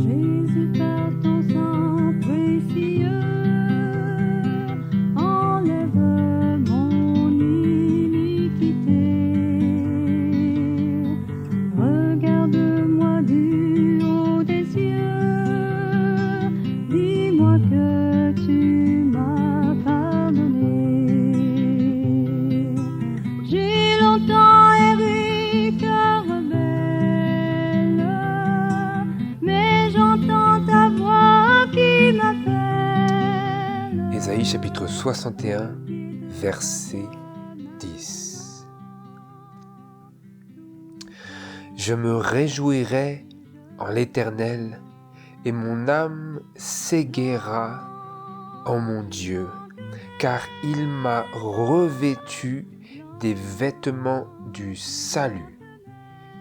Jésus, par ton sang précieux, enlève mon iniquité. Regarde-moi du haut des cieux, dis-moi que tu m'as pardonné. J'ai longtemps erré, cœur rebelle, mais j'entends ta voix qui m'appelle. Ésaïe chapitre 61, verset 10. Je me réjouirai en l'Éternel, et mon âme s'égaiera en mon Dieu, car il m'a revêtu des vêtements du salut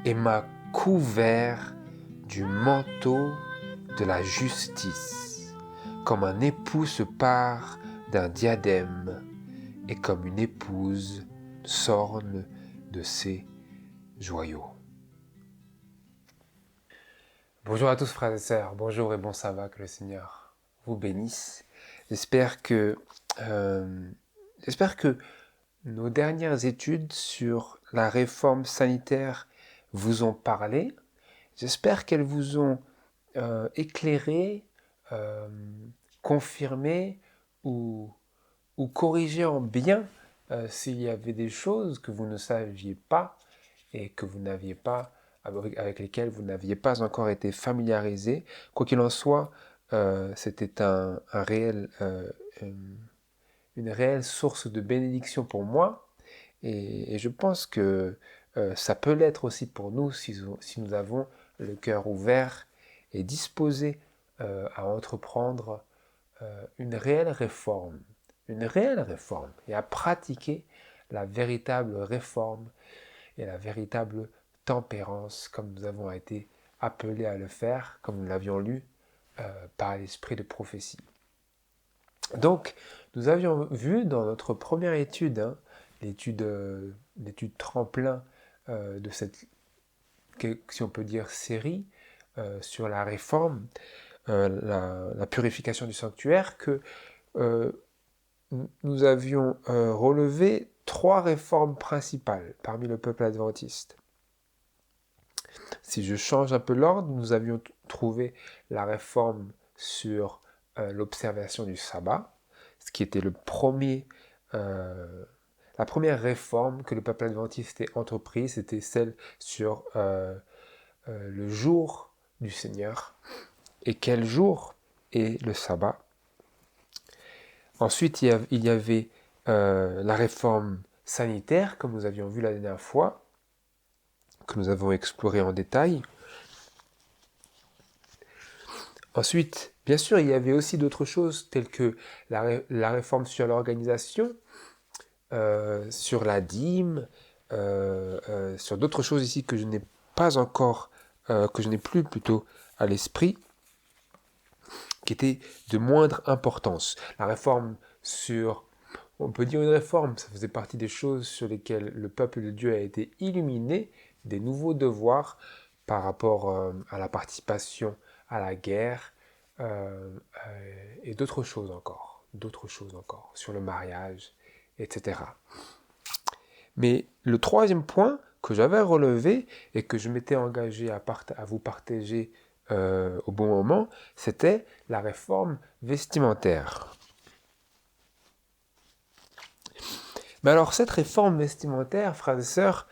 et m'a couvert du manteau de la justice, comme un époux se pare d'un diadème et comme une épouse s'orne de ses joyaux. Bonjour à tous frères et sœurs, bonjour et bon sabbat, que le Seigneur vous bénisse. J'espère que nos dernières études sur la réforme sanitaire vous ont parlé. J'espère qu'elles vous ont éclairé, confirmé ou corrigé en bien s'il y avait des choses que vous ne saviez pas et que vous n'aviez pas, avec lesquelles vous n'aviez pas encore été familiarisé. Quoi qu'il en soit, c'était une réelle source de bénédiction pour moi, et je pense que ça peut l'être aussi pour nous si nous avons le cœur ouvert et disposé à entreprendre une réelle réforme, et à pratiquer la véritable réforme et la véritable tempérance, comme nous avons été appelés à le faire, comme nous l'avions lu par l'esprit de prophétie. Donc, nous avions vu dans notre première étude, l'étude tremplin de cette, si on peut dire, série sur la réforme, la purification du sanctuaire, que nous avions relevé 3 réformes principales parmi le peuple adventiste. Si je change un peu l'ordre, nous avions trouvé la réforme sur l'observation du sabbat, ce qui était la première réforme que le peuple adventiste ait entreprise, c'était celle sur le jour du Seigneur. Et quel jour est le sabbat? Ensuite, il y avait la réforme sanitaire, comme nous avions vu la dernière fois, que nous avons exploré en détail. Ensuite, bien sûr, il y avait aussi d'autres choses, telles que la réforme sur l'organisation, sur la dîme, sur d'autres choses ici que je n'ai plus plutôt à l'esprit, qui étaient de moindre importance. La réforme on peut dire une réforme, ça faisait partie des choses sur lesquelles le peuple de Dieu a été illuminé, des nouveaux devoirs par rapport à la participation à la guerre, et d'autres choses encore, sur le mariage, etc. Mais le troisième point que j'avais relevé et que je m'étais engagé à vous partager au bon moment, c'était la réforme vestimentaire. Mais alors cette réforme vestimentaire, frères et sœurs,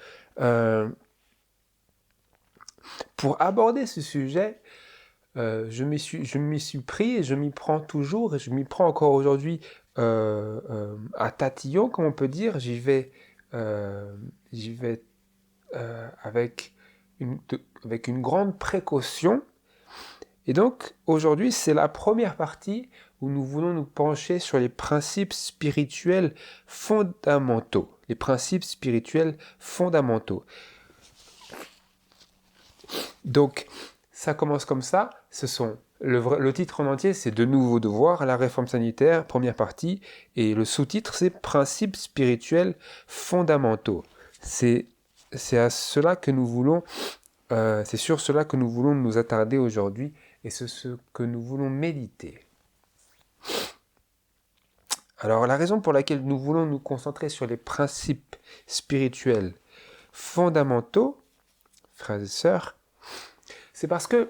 pour aborder ce sujet, je m'y suis pris et je m'y prends toujours, et je m'y prends encore aujourd'hui à tatillon, comme on peut dire. J'y vais avec une grande précaution. Et donc, aujourd'hui, c'est la première partie où nous voulons nous pencher sur les principes spirituels fondamentaux. Les principes spirituels fondamentaux. Donc, ça commence comme ça. Le titre en entier, c'est « De nouveaux devoirs, la réforme sanitaire », première partie. Et le sous-titre, c'est « Principes spirituels fondamentaux ». C'est sur cela que nous voulons nous attarder aujourd'hui et c'est ce que nous voulons méditer. Alors la raison pour laquelle nous voulons nous concentrer sur les principes spirituels fondamentaux, frères et sœurs, c'est parce que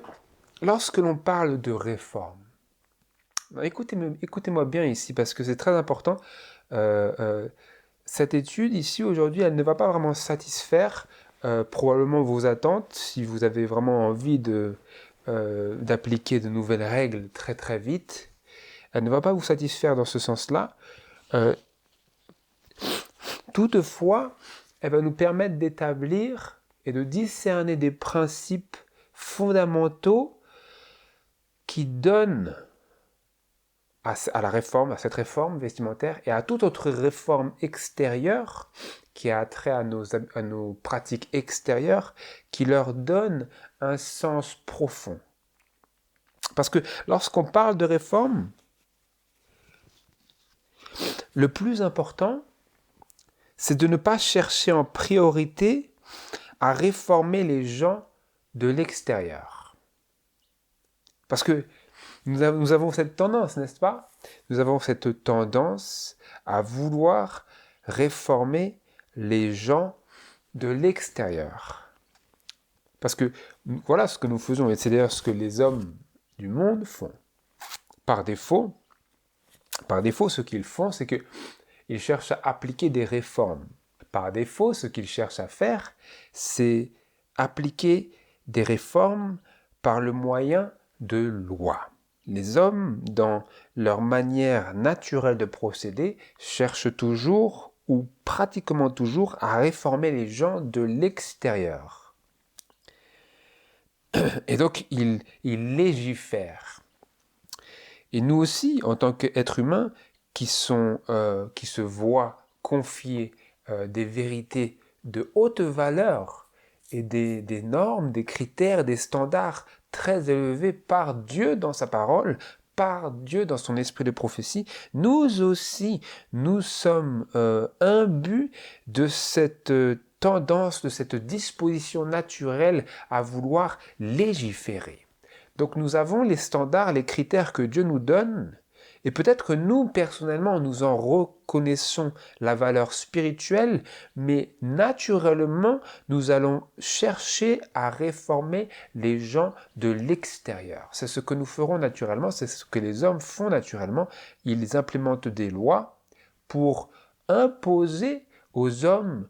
lorsque l'on parle de réforme, écoutez-moi bien ici parce que c'est très important, cette étude ici aujourd'hui, elle ne va pas vraiment satisfaire probablement vos attentes si vous avez vraiment envie d'appliquer de nouvelles règles très très vite. Elle ne va pas vous satisfaire dans ce sens-là. Toutefois, elle va nous permettre d'établir et de discerner des principes fondamentaux qui donnent à la réforme, à cette réforme vestimentaire et à toute autre réforme extérieure qui a trait à nos pratiques extérieures, qui leur donnent un sens profond. Parce que lorsqu'on parle de réforme, le plus important, c'est de ne pas chercher en priorité à réformer les gens de l'extérieur. Parce que nous avons cette tendance, n'est-ce pas? Nous avons cette tendance à vouloir réformer les gens de l'extérieur. Parce que voilà ce que nous faisons, et c'est d'ailleurs ce que les hommes du monde font. Par défaut, ce qu'ils font, c'est qu'ils cherchent à appliquer des réformes. Par défaut, ce qu'ils cherchent à faire, c'est appliquer des réformes par le moyen de lois. Les hommes, dans leur manière naturelle de procéder, cherchent toujours, ou pratiquement toujours, à réformer les gens de l'extérieur. Et donc, ils légifèrent. Et nous aussi, en tant qu'êtres humains, qui se voient confier des vérités de haute valeur et des normes, des critères, des standards très élevés par Dieu dans sa parole, par Dieu dans son esprit de prophétie, nous aussi, nous sommes imbus de cette tendance, de cette disposition naturelle à vouloir légiférer. Donc nous avons les standards, les critères que Dieu nous donne, et peut-être que nous, personnellement, nous en reconnaissons la valeur spirituelle, mais naturellement, nous allons chercher à réformer les gens de l'extérieur. C'est ce que nous ferons naturellement, c'est ce que les hommes font naturellement. Ils implémentent des lois pour imposer aux hommes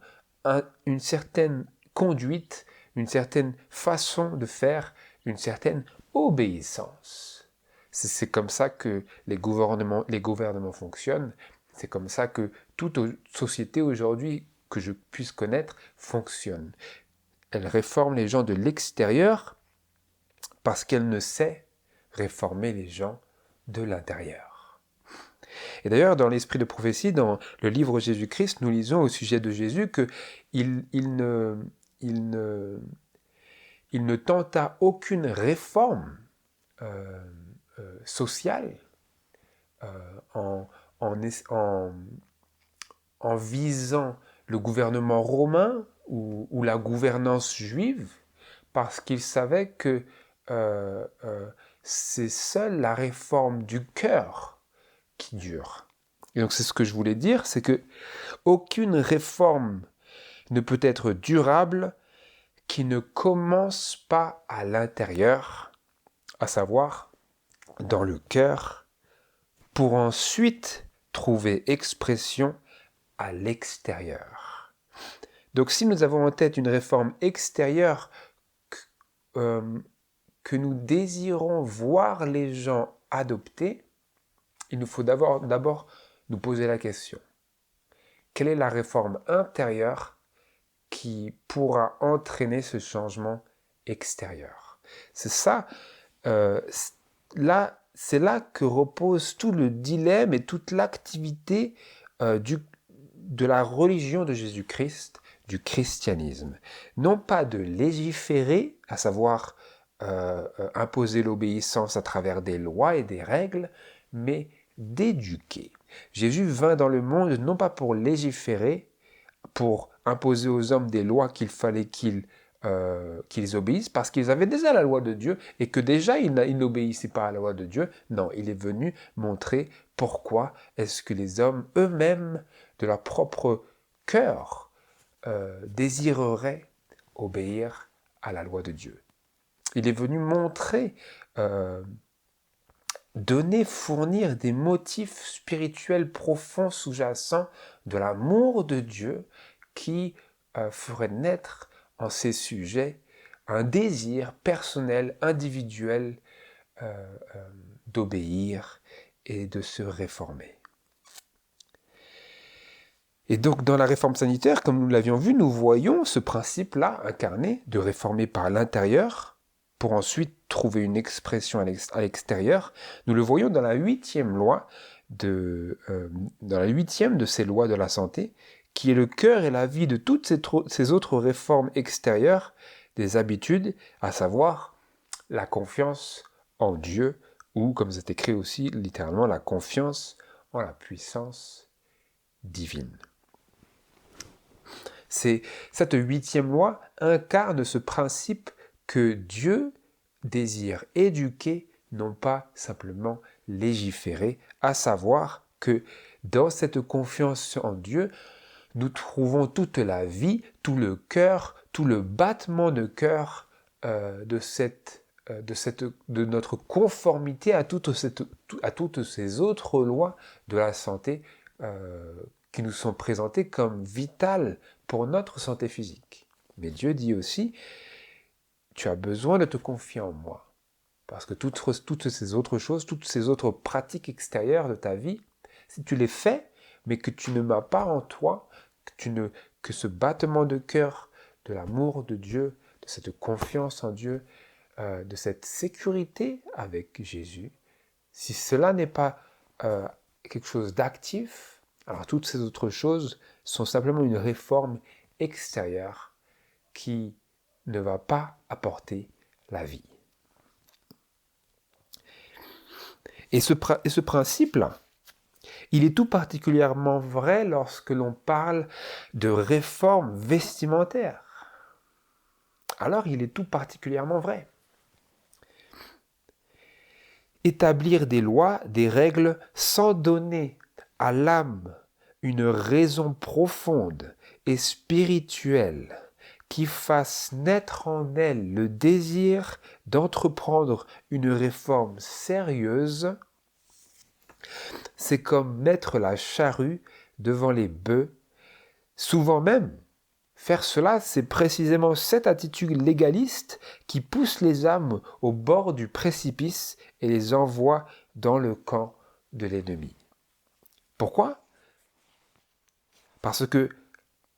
une certaine conduite, une certaine façon de faire, une certaine obéissance. C'est comme ça que les gouvernements fonctionnent. C'est comme ça que toute société aujourd'hui que je puisse connaître fonctionne. Elle réforme les gens de l'extérieur parce qu'elle ne sait réformer les gens de l'intérieur. Et d'ailleurs, dans l'esprit de prophétie, dans le livre Jésus-Christ, nous lisons au sujet de Jésus qu'il ne tenta aucune réforme sociale en visant le gouvernement romain ou la gouvernance juive, parce qu'il savait que c'est seule la réforme du cœur qui dure. Et donc c'est ce que je voulais dire, c'est que aucune réforme ne peut être durable qui ne commence pas à l'intérieur, à savoir dans le cœur, pour ensuite trouver expression à l'extérieur. Donc si nous avons en tête une réforme extérieure que nous désirons voir les gens adopter, il nous faut d'abord nous poser la question. Quelle est la réforme intérieure qui pourra entraîner ce changement extérieur? C'est ça, c'est là que repose tout le dilemme et toute l'activité de la religion de Jésus-Christ, du christianisme. Non pas de légiférer, à savoir imposer l'obéissance à travers des lois et des règles, mais d'éduquer. Jésus vint dans le monde non pas pour légiférer, pour imposer aux hommes des lois qu'il fallait qu'ils qu'ils obéissent parce qu'ils avaient déjà la loi de Dieu et que déjà ils n'obéissaient pas à la loi de Dieu. Non, il est venu montrer pourquoi est-ce que les hommes eux-mêmes, de leur propre cœur, désireraient obéir à la loi de Dieu. Il est venu montrer, fournir des motifs spirituels profonds sous-jacents de l'amour de Dieu qui ferait naître en ces sujets un désir personnel, individuel d'obéir et de se réformer. Et donc dans la réforme sanitaire, comme nous l'avions vu, nous voyons ce principe-là incarné de réformer par l'intérieur pour ensuite trouver une expression à l'extérieur. Nous le voyons dans la 8e loi, dans la 8e de ces lois de la santé, qui est le cœur et la vie de toutes ces autres réformes extérieures des habitudes, à savoir la confiance en Dieu, ou comme c'est écrit aussi littéralement, la confiance en la puissance divine. Cette 8e loi incarne ce principe que Dieu désire éduquer, non pas simplement légiférer, à savoir que dans cette confiance en Dieu, nous trouvons toute la vie, tout le cœur, tout le battement de cœur de notre conformité à toutes ces autres lois de la santé qui nous sont présentées comme vitales pour notre santé physique. Mais Dieu dit aussi, tu as besoin de te confier en moi. Parce que toutes ces autres choses, toutes ces autres pratiques extérieures de ta vie, si tu les fais, mais que tu ne m'as pas en toi, que ce battement de cœur, de l'amour de Dieu, de cette confiance en Dieu, de cette sécurité avec Jésus, si cela n'est pas quelque chose d'actif, alors toutes ces autres choses sont simplement une réforme extérieure qui ne va pas apporter la vie. Et ce principe-là, il est tout particulièrement vrai lorsque l'on parle de réforme vestimentaire. Alors il est tout particulièrement vrai. Établir des lois, des règles, sans donner à l'âme une raison profonde et spirituelle qui fasse naître en elle le désir d'entreprendre une réforme sérieuse, c'est comme mettre la charrue devant les bœufs. Souvent même, faire cela, c'est précisément cette attitude légaliste qui pousse les âmes au bord du précipice et les envoie dans le camp de l'ennemi. Pourquoi ? Parce que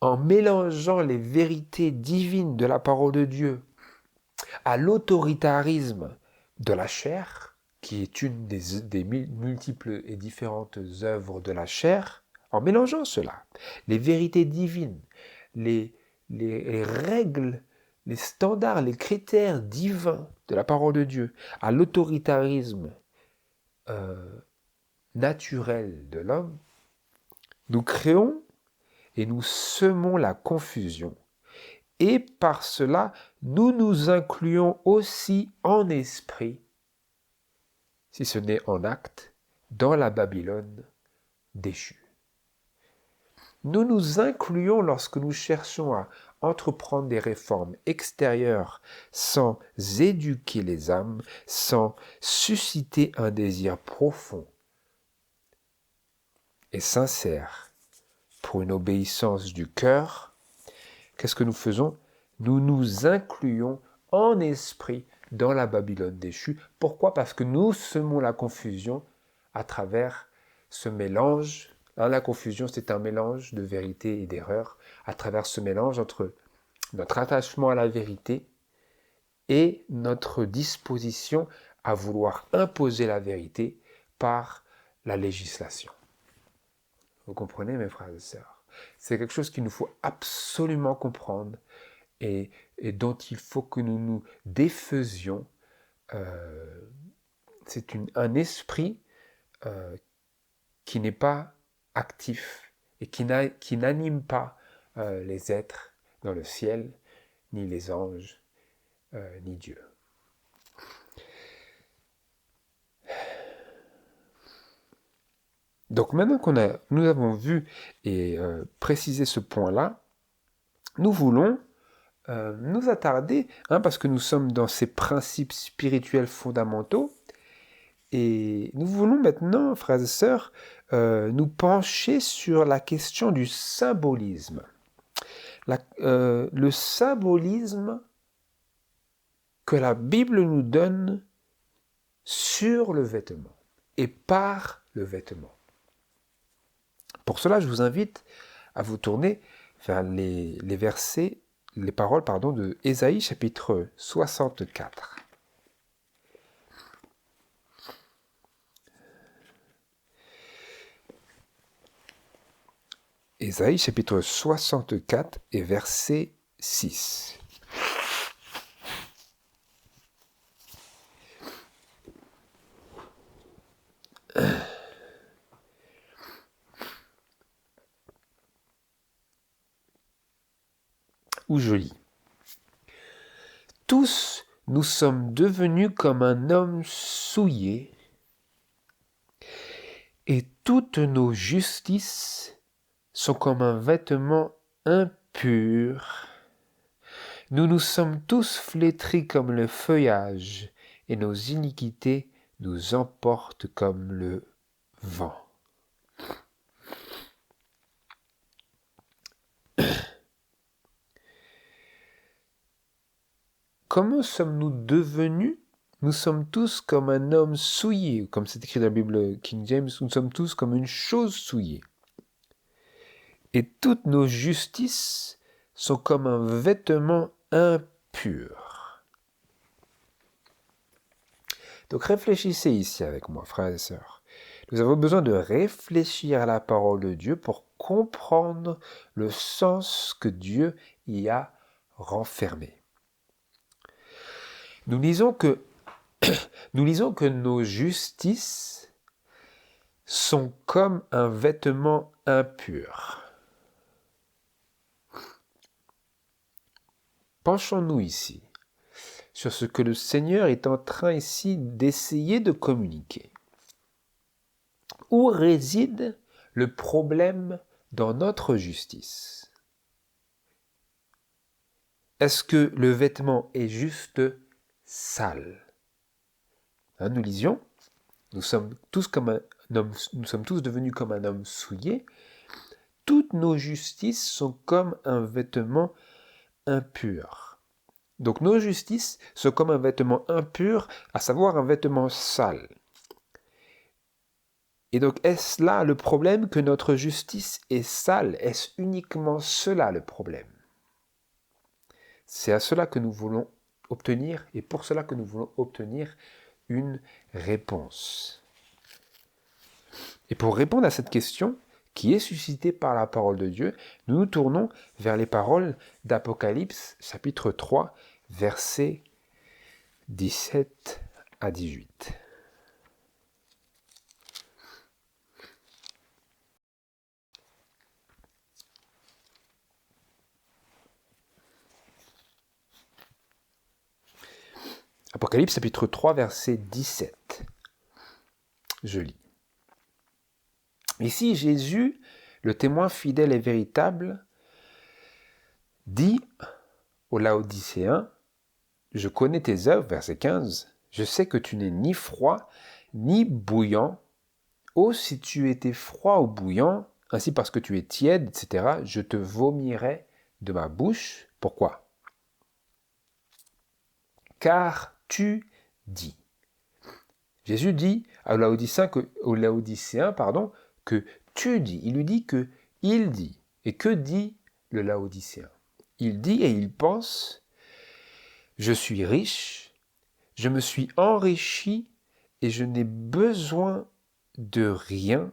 en mélangeant les vérités divines de la parole de Dieu à l'autoritarisme de la chair, qui est une des multiples et différentes œuvres de la chair, en mélangeant cela, les vérités divines, les règles, les standards, les critères divins de la parole de Dieu, à l'autoritarisme naturel de l'homme, nous créons et nous semons la confusion. Et par cela, nous nous incluons aussi en esprit, si ce n'est en acte, dans la Babylone déchue. Nous nous incluons lorsque nous cherchons à entreprendre des réformes extérieures sans éduquer les âmes, sans susciter un désir profond et sincère pour une obéissance du cœur. Qu'est-ce que nous faisons ? Nous nous incluons en esprit dans la Babylone déchue. Pourquoi ? Parce que nous semons la confusion à travers ce mélange. La confusion, c'est un mélange de vérité et d'erreur, à travers ce mélange entre notre attachement à la vérité et notre disposition à vouloir imposer la vérité par la législation. Vous comprenez, mes frères et sœurs ? C'est quelque chose qu'il nous faut absolument comprendre et dont il faut que nous nous défaisions. C'est un esprit qui n'est pas actif et qui n'anime pas les êtres dans le ciel ni les anges, ni Dieu. Donc maintenant nous avons vu et précisé ce point-là, nous voulons nous attarder, parce que nous sommes dans ces principes spirituels fondamentaux, et nous voulons maintenant, frères et sœurs, nous pencher sur la question du symbolisme. Le symbolisme que la Bible nous donne sur le vêtement et par le vêtement. Pour cela, je vous invite à vous tourner vers les paroles de Ésaïe chapitre 64. Ésaïe chapitre 64 et verset 6. Où je lis. Tous nous sommes devenus comme un homme souillé, et toutes nos justices sont comme un vêtement impur. Nous nous sommes tous flétris comme le feuillage, et nos iniquités nous emportent comme le vent. Comment sommes-nous devenus? Nous sommes tous comme un homme souillé, comme c'est écrit dans la Bible King James, nous sommes tous comme une chose souillée. Et toutes nos justices sont comme un vêtement impur. Donc réfléchissez ici avec moi, frères et sœurs. Nous avons besoin de réfléchir à la parole de Dieu pour comprendre le sens que Dieu y a renfermé. Nous lisons que nos justices sont comme un vêtement impur. Penchons-nous ici sur ce que le Seigneur est en train ici d'essayer de communiquer. Où réside le problème dans notre justice? Est-ce que le vêtement est juste sale? Nous lisions, nous sommes tous devenus comme un homme souillé. Toutes nos justices sont comme un vêtement impur. Donc nos justices sont comme un vêtement impur, à savoir un vêtement sale. Et donc est-ce là le problème que notre justice est sale? Est-ce uniquement cela le problème? C'est à cela que nous voulons obtenir, et pour cela que nous voulons obtenir une réponse. Et pour répondre à cette question, qui est suscitée par la parole de Dieu, nous nous tournons vers les paroles d'Apocalypse, chapitre 3, versets 17 à 18. Apocalypse chapitre 3, verset 17. Je lis. Ici, Jésus, le témoin fidèle et véritable, dit aux Laodicéens, « Je connais tes œuvres, verset 15, je sais que tu n'es ni froid ni bouillant. Oh, si tu étais froid ou bouillant, ainsi parce que tu es tiède, etc., je te vomirais de ma bouche. » Pourquoi? Car tu dis. Jésus dit aux Laodicéens que tu dis. Il lui dit que il dit. Et que dit le Laodicéen? Il dit et il pense, je suis riche, je me suis enrichi et je n'ai besoin de rien.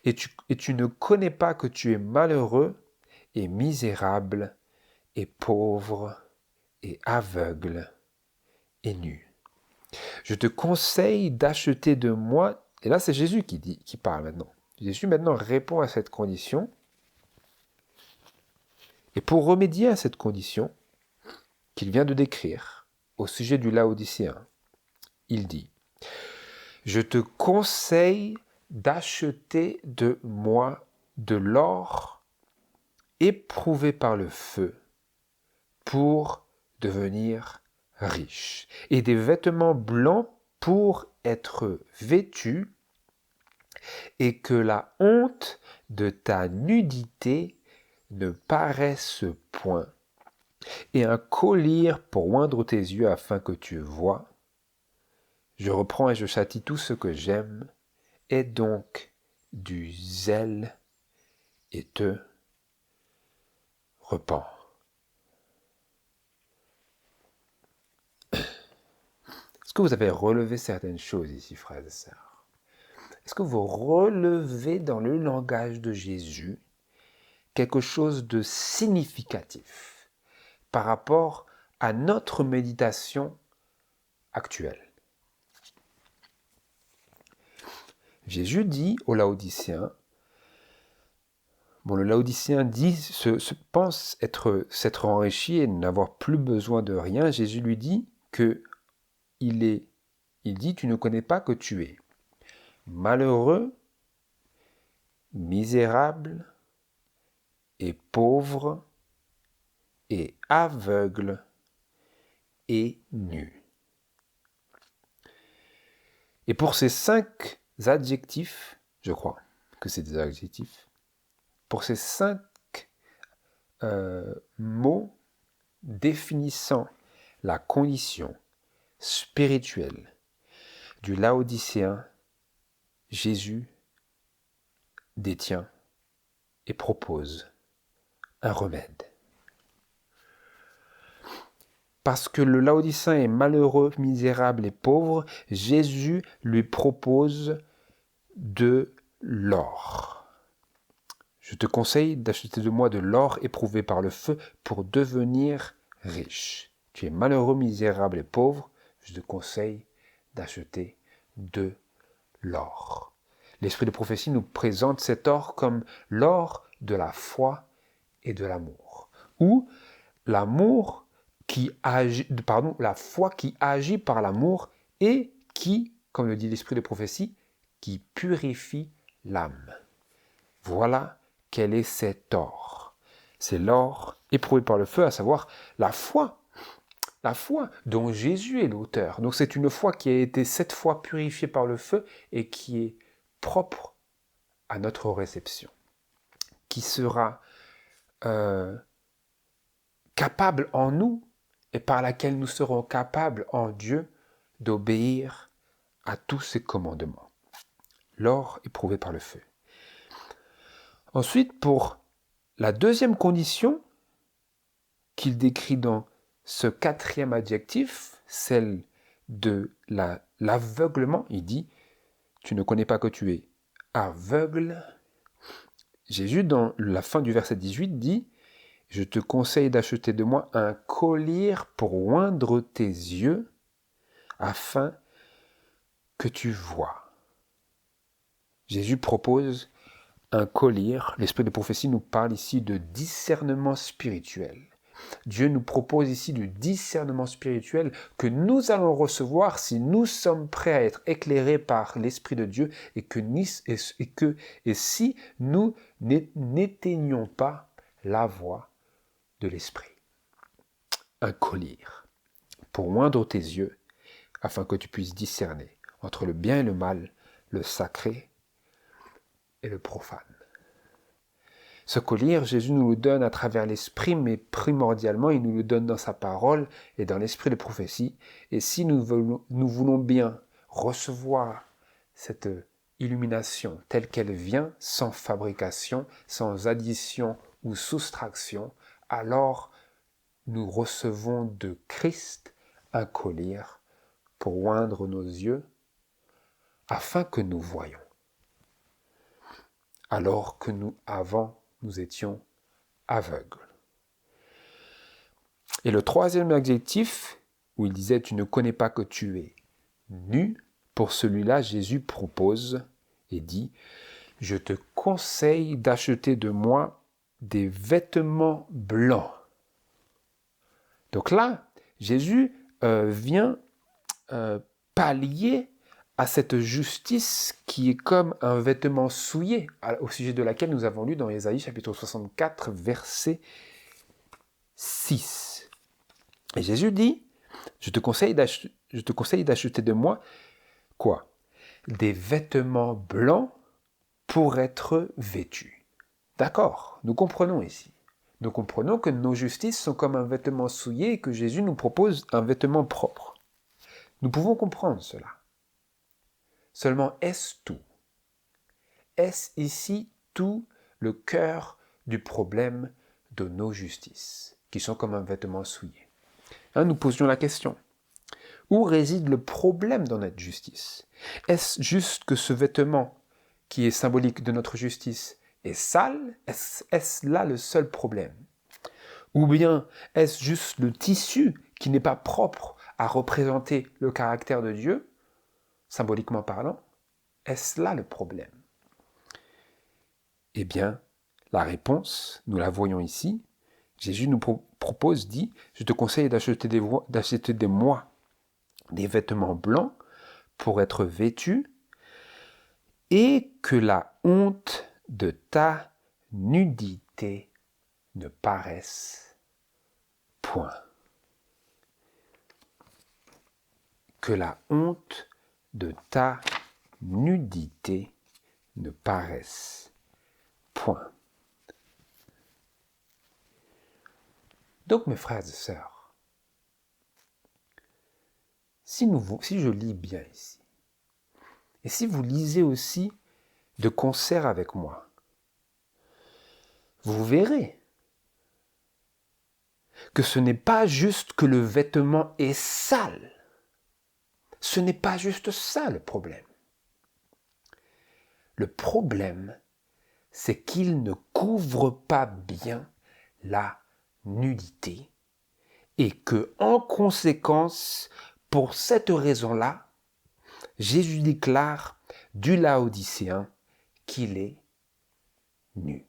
Et tu ne connais pas que tu es malheureux et misérable et pauvre et aveugle et nu. Je te conseille d'acheter de moi, et là c'est Jésus qui parle maintenant. Jésus maintenant répond à cette condition. Et pour remédier à cette condition, qu'il vient de décrire au sujet du Laodicéen. Il dit « Je te conseille d'acheter de moi de l'or éprouvé par le feu pour devenir riche, et des vêtements blancs pour être vêtu, et que la honte de ta nudité ne paraisse point, et un collier pour oindre tes yeux afin que tu vois. Je reprends et je châtie tout ce que j'aime, aie donc du zèle et te repens. » Est-ce que vous avez relevé certaines choses ici, frères et sœurs? Est-ce que vous relevez dans le langage de Jésus quelque chose de significatif par rapport à notre méditation actuelle? Jésus dit aux Laodiciens, le Laodicéen pense s'être enrichi et n'avoir plus besoin de rien. Jésus lui dit que il dit, tu ne connais pas que tu es malheureux, misérable et pauvre et aveugle et nu. Et pour ces 5 adjectifs, je crois que c'est des adjectifs, pour ces 5 mots définissant la condition spirituelle du Laodicéen, Jésus détient et propose un remède. Parce que le Laodicéen est malheureux, misérable et pauvre, Jésus lui propose de l'or. Je te conseille d'acheter de moi de l'or éprouvé par le feu pour devenir riche. Tu es malheureux, misérable et pauvre, je te conseille d'acheter de l'or. L'esprit de prophétie nous présente cet or comme l'or de la foi et de l'amour. Ou l'amour qui agit, la foi qui agit par l'amour et qui, comme le dit l'esprit de prophétie, qui purifie l'âme. Voilà quel est cet or. C'est l'or éprouvé par le feu, à savoir la foi. La foi dont Jésus est l'auteur. Donc c'est une foi qui a été 7 fois purifiée par le feu et qui est propre à notre réception. Qui sera capable en nous et par laquelle nous serons capables en Dieu d'obéir à tous ses commandements. L'or éprouvé par le feu. Ensuite, pour la deuxième condition qu'il décrit dans ce 4e adjectif, celle de l'aveuglement, il dit « Tu ne connais pas que tu es aveugle ». Jésus, dans la fin du verset 18, dit « Je te conseille d'acheter de moi un collier pour oindre tes yeux, afin que tu vois. » Jésus propose un collier. L'esprit de prophétie nous parle ici de discernement spirituel. Dieu nous propose ici du discernement spirituel que nous allons recevoir si nous sommes prêts à être éclairés par l'Esprit de Dieu et si nous n'éteignons pas la voix de l'Esprit. Un collier pour oindre tes yeux afin que tu puisses discerner entre le bien et le mal, le sacré et le profane. Ce collier, Jésus nous le donne à travers l'Esprit, mais primordialement, il nous le donne dans sa parole et dans l'Esprit de prophétie. Et si nous voulons bien recevoir cette illumination telle qu'elle vient, sans fabrication, sans addition ou soustraction, alors nous recevons de Christ un collier pour oindre nos yeux afin que nous voyions. Alors que nous étions aveugles. Et le 3e adjectif, où il disait « Tu ne connais pas que tu es nu », pour celui-là, Jésus propose et dit « Je te conseille d'acheter de moi des vêtements blancs. » Donc là, Jésus vient pallier à cette justice qui est comme un vêtement souillé, au sujet de laquelle nous avons lu dans Ésaïe chapitre 64, verset 6. Et Jésus dit, je te conseille d'acheter de moi, quoi? Des vêtements blancs pour être vêtus. D'accord, nous comprenons ici. Nous comprenons que nos justices sont comme un vêtement souillé et que Jésus nous propose un vêtement propre. Nous pouvons comprendre cela. Seulement, est-ce tout? Est-ce ici tout le cœur du problème de nos justices, qui sont comme un vêtement souillé? Nous posions la question. Où réside le problème dans notre justice? Est-ce juste que ce vêtement, qui est symbolique de notre justice, est sale? Est-ce là le seul problème? Ou bien est-ce juste le tissu qui n'est pas propre à représenter le caractère de Dieu, symboliquement parlant? Est-ce là le problème? Eh bien, la réponse, nous la voyons ici. Jésus nous propose, dit, je te conseille d'acheter de moi des vêtements blancs pour être vêtus et que la honte de ta nudité ne paraisse point. Que la honte de ta nudité ne paraisse point. Donc, mes frères et sœurs, si je lis bien ici, et si vous lisez aussi de concert avec moi, vous verrez que ce n'est pas juste que le vêtement est sale. Ce n'est pas juste ça le problème. Le problème, c'est qu'il ne couvre pas bien la nudité et que, en conséquence, pour cette raison-là, Jésus déclare du Laodicéen qu'il est nu.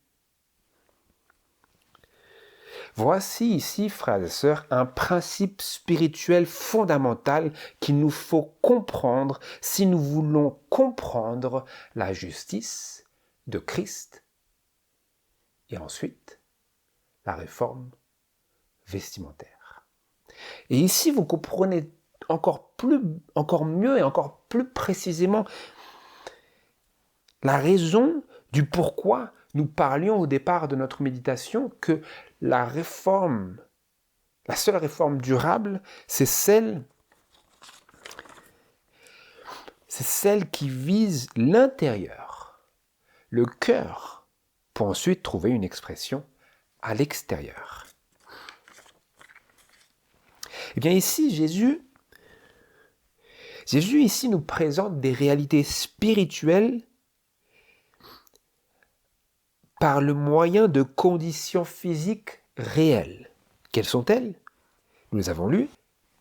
Voici ici, frères et sœurs, un principe spirituel fondamental qu'il nous faut comprendre si nous voulons comprendre la justice de Christ et ensuite la réforme vestimentaire. Et ici, vous comprenez encore mieux et encore plus précisément la raison du pourquoi nous parlions au départ de notre méditation que la seule réforme durable, c'est celle qui vise l'intérieur, le cœur, pour ensuite trouver une expression à l'extérieur. Eh bien ici, Jésus ici nous présente des réalités spirituelles par le moyen de conditions physiques réelles. Quelles sont-elles? Nous les avons lues.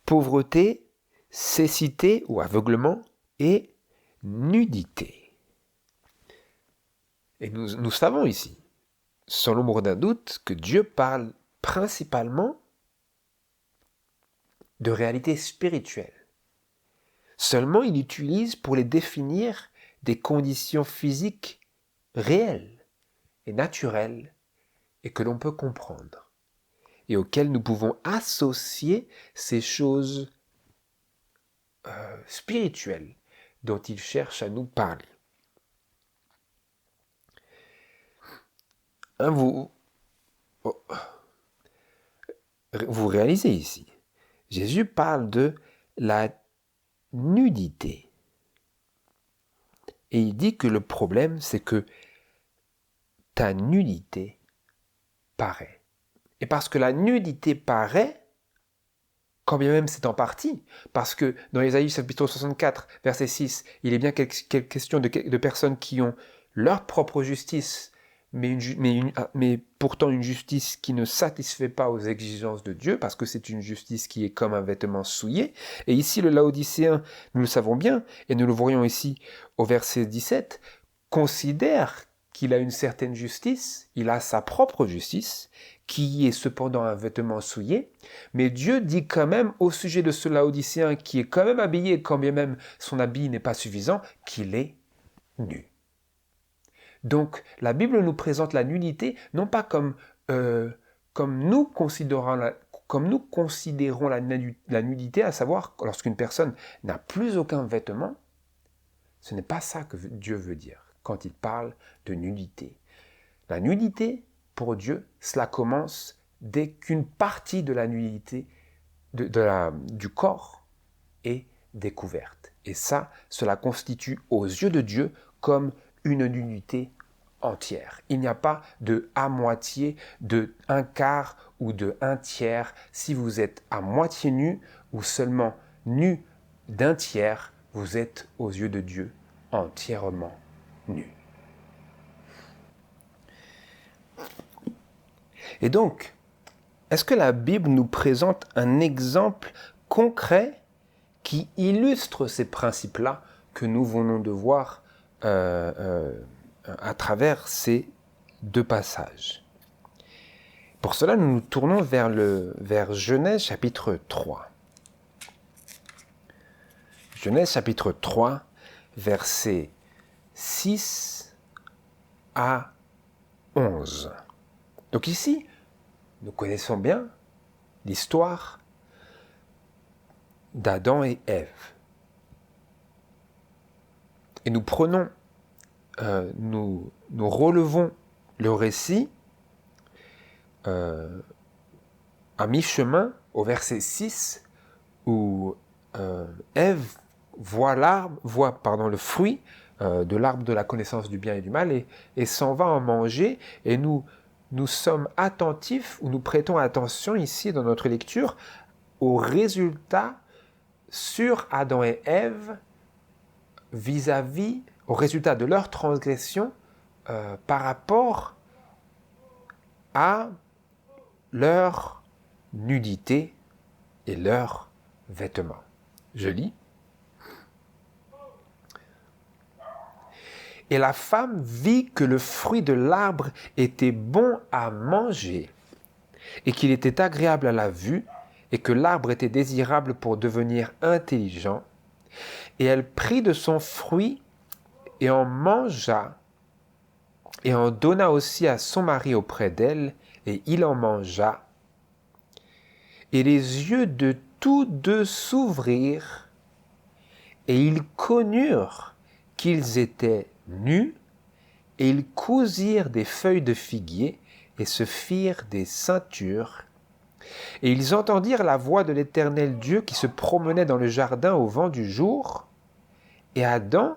Pauvreté, cécité ou aveuglement et nudité. Et nous savons ici, sans l'ombre d'un doute, que Dieu parle principalement de réalités spirituelles. Seulement, il utilise pour les définir des conditions physiques réelles et naturelles et que l'on peut comprendre et auxquelles nous pouvons associer ces choses spirituelles dont il cherche à nous parler. Vous réalisez ici, Jésus parle de la nudité. Et il dit que le problème, c'est que ta nudité paraît. Et parce que la nudité paraît, quand bien même c'est en partie, parce que dans Ésaïe chapitre 64, verset 6, il est bien question de personnes qui ont leur propre justice, mais pourtant une justice qui ne satisfait pas aux exigences de Dieu, parce que c'est une justice qui est comme un vêtement souillé. Et ici, le Laodicéen, nous le savons bien, et nous le voyons ici au verset 17, considère qu'il a une certaine justice, il a sa propre justice, qui est cependant un vêtement souillé, mais Dieu dit quand même au sujet de ce Laodicéen qui est quand même habillé, quand bien même son habit n'est pas suffisant, qu'il est nu. Donc la Bible nous présente la nudité non pas comme nous considérons la nudité, à savoir lorsqu'une personne n'a plus aucun vêtement. Ce n'est pas ça que Dieu veut dire quand il parle de nudité. La nudité, pour Dieu, cela commence dès qu'une partie de la nudité du corps est découverte. Et ça, cela constitue aux yeux de Dieu comme une nudité entière. Il n'y a pas de à moitié, de un quart ou de un tiers. Si vous êtes à moitié nu ou seulement nu d'un tiers, vous êtes aux yeux de Dieu entièrement nu. Et donc, est-ce que la Bible nous présente un exemple concret qui illustre ces principes-là que nous venons de voir à travers ces deux passages? Pour cela, nous nous tournons vers Genèse chapitre 3. Genèse chapitre 3, versets 6 à 11. Donc ici, nous connaissons bien l'histoire d'Adam et Ève. Et nous prenons, nous relevons le récit à mi-chemin au verset 6 où Ève voit le fruit de l'arbre de la connaissance du bien et du mal et s'en va en manger. Et nous sommes attentifs, ou nous prêtons attention ici dans notre lecture aux résultats sur Adam et Ève vis-à-vis, aux résultats de leur transgression par rapport à leur nudité et leurs vêtements. Je lis. Et la femme vit que le fruit de l'arbre était bon à manger, et qu'il était agréable à la vue, et que l'arbre était désirable pour devenir intelligent. Et elle prit de son fruit, et en mangea, et en donna aussi à son mari auprès d'elle, et il en mangea. Et les yeux de tous deux s'ouvrirent, et ils connurent qu'ils étaient nus, et ils cousirent des feuilles de figuier, et se firent des ceintures. Et ils entendirent la voix de l'Éternel Dieu qui se promenait dans le jardin au vent du jour, et Adam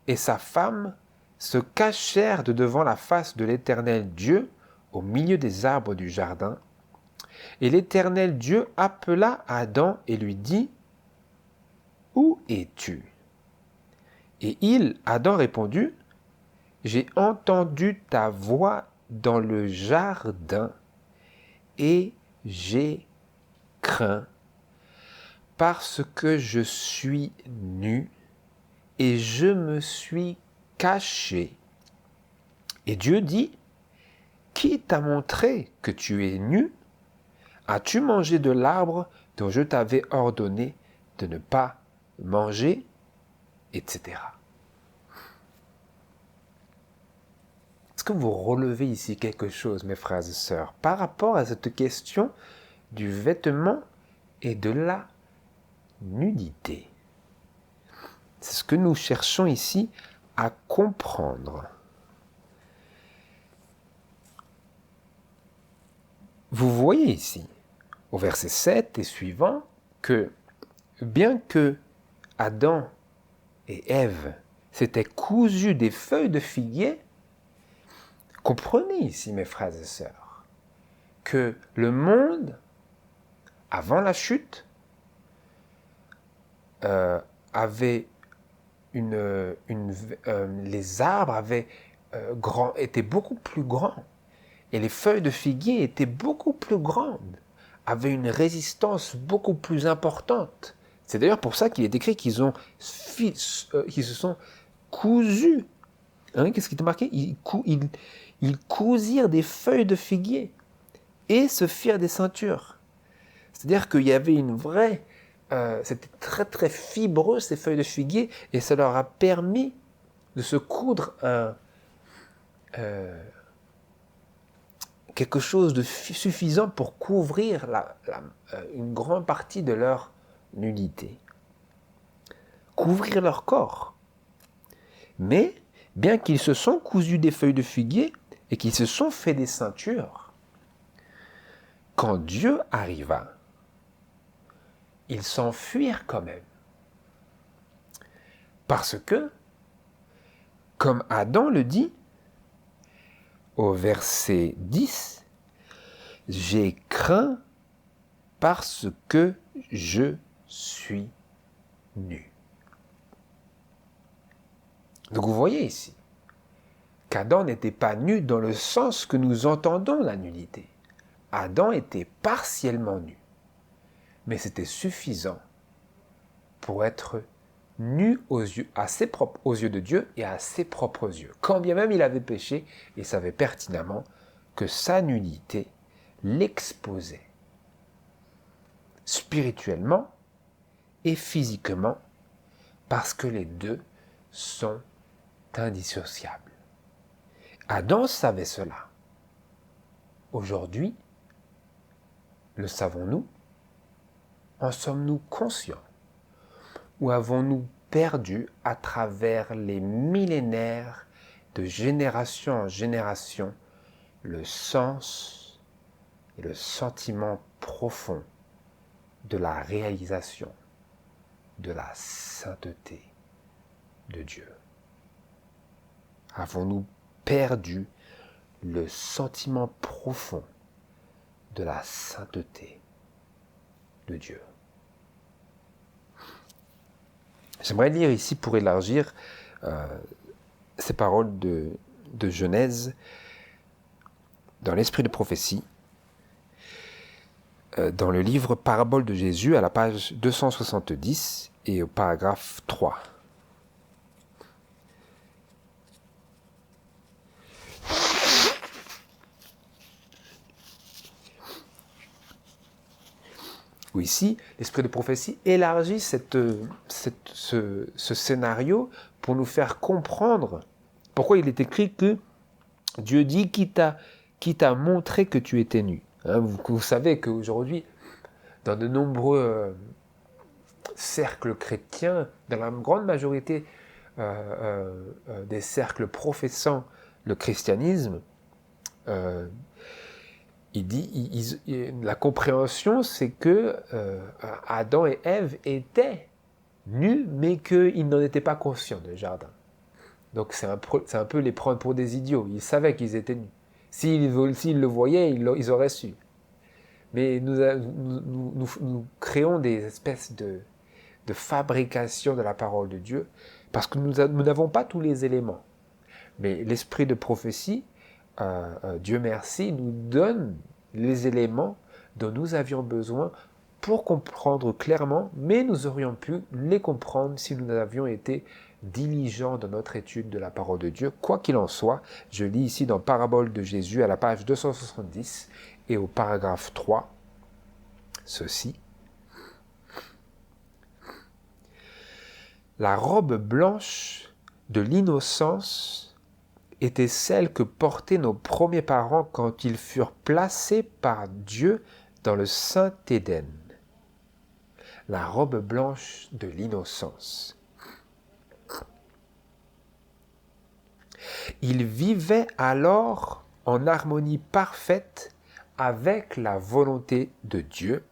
et sa femme se cachèrent de devant la face de l'Éternel Dieu au milieu des arbres du jardin. Et l'Éternel Dieu appela Adam et lui dit : « Où es-tu ? Et Adam répondit : « J'ai entendu ta voix dans le jardin et j'ai craint parce que je suis nu et je me suis caché. » Et Dieu dit : « Qui t'a montré que tu es nu ? As-tu mangé de l'arbre dont je t'avais ordonné de ne pas manger ?» etc. Est-ce que vous relevez ici quelque chose, mes frères et sœurs, par rapport à cette question du vêtement et de la nudité? C'est ce que nous cherchons ici à comprendre. Vous voyez ici, au verset 7 et suivant, que bien que Adam et Ève s'étaient cousus des feuilles de figuier, comprenez ici, mes frères et sœurs, que le monde, avant la chute, avait les arbres étaient beaucoup plus grands et les feuilles de figuier étaient beaucoup plus grandes, avaient une résistance beaucoup plus importante. C'est d'ailleurs pour ça qu'il est écrit qu'ils se sont cousus Hein, qu'est-ce qui était marqué? Ils cousirent des feuilles de figuier et se firent des ceintures. C'est-à-dire qu'il y avait une vraie... c'était très très fibreux ces feuilles de figuier et ça leur a permis de se coudre quelque chose de suffisant pour couvrir une grande partie de leur nudité. Couvrir leur corps. Mais, bien qu'ils se sont cousus des feuilles de figuier et qu'ils se sont fait des ceintures, quand Dieu arriva, ils s'enfuirent quand même. Parce que, comme Adam le dit, au verset 10, « J'ai craint parce que je suis nu. » Donc vous voyez ici qu'Adam n'était pas nu dans le sens que nous entendons la nudité. Adam était partiellement nu, mais c'était suffisant pour être nu aux yeux de Dieu et à ses propres yeux. Quand bien même il avait péché, il savait pertinemment que sa nudité l'exposait spirituellement et physiquement parce que les deux sont indissociables. Adam savait cela. Aujourd'hui, le savons-nous? En sommes-nous conscients? Ou avons-nous perdu à travers les millénaires de génération en génération le sens et le sentiment profond de la réalisation de la sainteté de Dieu? Avons-nous perdu le sentiment profond de la sainteté de Dieu? J'aimerais lire ici, pour élargir, ces paroles de Genèse dans l'esprit de prophétie, dans le livre Parabole de Jésus à la page 270 et au paragraphe 3. Où ici, l'esprit de prophétie élargit ce scénario pour nous faire comprendre pourquoi il est écrit que Dieu dit qui t'a montré que tu étais nu. Hein, vous savez qu'aujourd'hui, dans de nombreux cercles chrétiens, dans la grande majorité des cercles professant le christianisme, la compréhension, c'est que Adam et Ève étaient nus, mais qu'ils n'en étaient pas conscients du jardin. Donc c'est un peu les prendre pour des idiots. Ils savaient qu'ils étaient nus. S'ils le voyaient, ils auraient su. Mais nous créons des espèces de fabrication de la parole de Dieu, parce que nous n'avons pas tous les éléments. Mais l'esprit de prophétie, Dieu merci, nous donne les éléments dont nous avions besoin pour comprendre clairement, mais nous aurions pu les comprendre si nous avions été diligents dans notre étude de la parole de Dieu. Quoi qu'il en soit, je lis ici dans Parabole de Jésus à la page 270 et au paragraphe 3, ceci. La robe blanche de l'innocence était celle que portaient nos premiers parents quand ils furent placés par Dieu dans le Saint Éden. La robe blanche de l'innocence. Ils vivaient alors en harmonie parfaite avec la volonté de Dieu,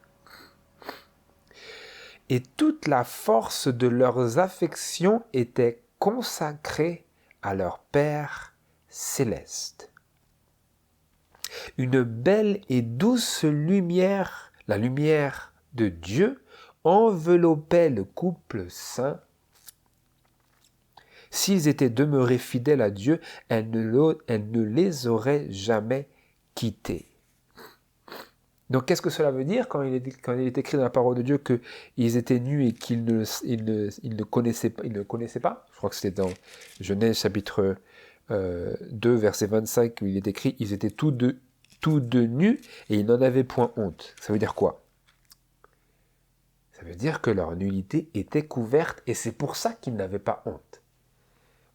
et toute la force de leurs affections était consacrée à leur Père céleste. Une belle et douce lumière, la lumière de Dieu, enveloppait le couple saint. S'ils étaient demeurés fidèles à Dieu, elle ne les aurait jamais quittés. Donc qu'est-ce que cela veut dire quand il est écrit dans la parole de Dieu qu'ils étaient nus et qu'ils ne connaissaient pas? Je crois que c'était dans Genèse chapitre 2, verset 25, où il est écrit « Ils étaient tous deux nus et ils n'en avaient point honte ». Ça veut dire quoi? Ça veut dire que leur nudité était couverte et c'est pour ça qu'ils n'avaient pas honte.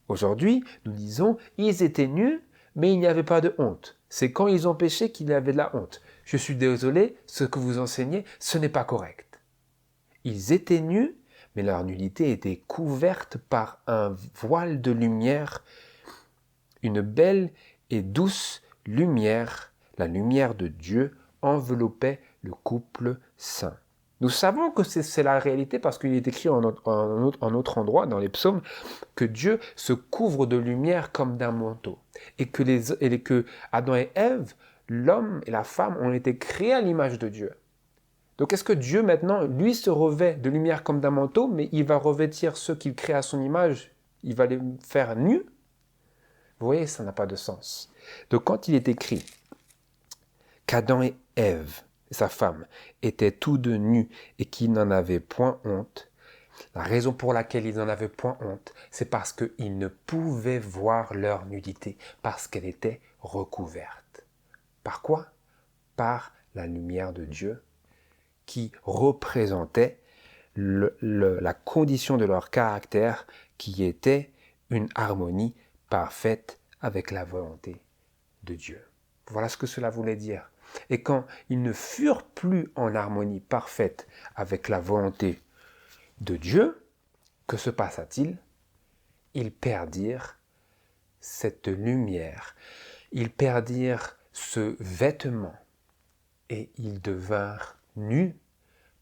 Aujourd'hui, nous disons « Ils étaient nus, mais il n'y avait pas de honte ». C'est quand ils ont péché qu'il y avait de la honte. Je suis désolé, ce que vous enseignez, ce n'est pas correct. Ils étaient nus, mais leur nudité était couverte par un voile de lumière, une belle et douce lumière, la lumière de Dieu enveloppait le couple saint. Nous savons que c'est la réalité parce qu'il est écrit en autre endroit dans les psaumes que Dieu se couvre de lumière comme d'un manteau et que Adam et Ève, l'homme et la femme, ont été créés à l'image de Dieu. Donc est-ce que Dieu maintenant, lui, se revêt de lumière comme d'un manteau, mais il va revêtir ceux qu'il crée à son image, il va les faire nus? Vous voyez, ça n'a pas de sens. Donc quand il est écrit qu'Adam et Ève, sa femme, étaient tous deux nus et qu'ils n'en avaient point honte, la raison pour laquelle ils n'en avaient point honte, c'est parce qu'ils ne pouvaient voir leur nudité, parce qu'elle était recouverte. Par quoi? Par la lumière de Dieu qui représentait la condition de leur caractère qui était une harmonie parfaite avec la volonté de Dieu. Voilà ce que cela voulait dire. Et quand ils ne furent plus en harmonie parfaite avec la volonté de Dieu, que se passa-t-il? Ils perdirent cette lumière, ils perdirent ce vêtement et ils devinrent nus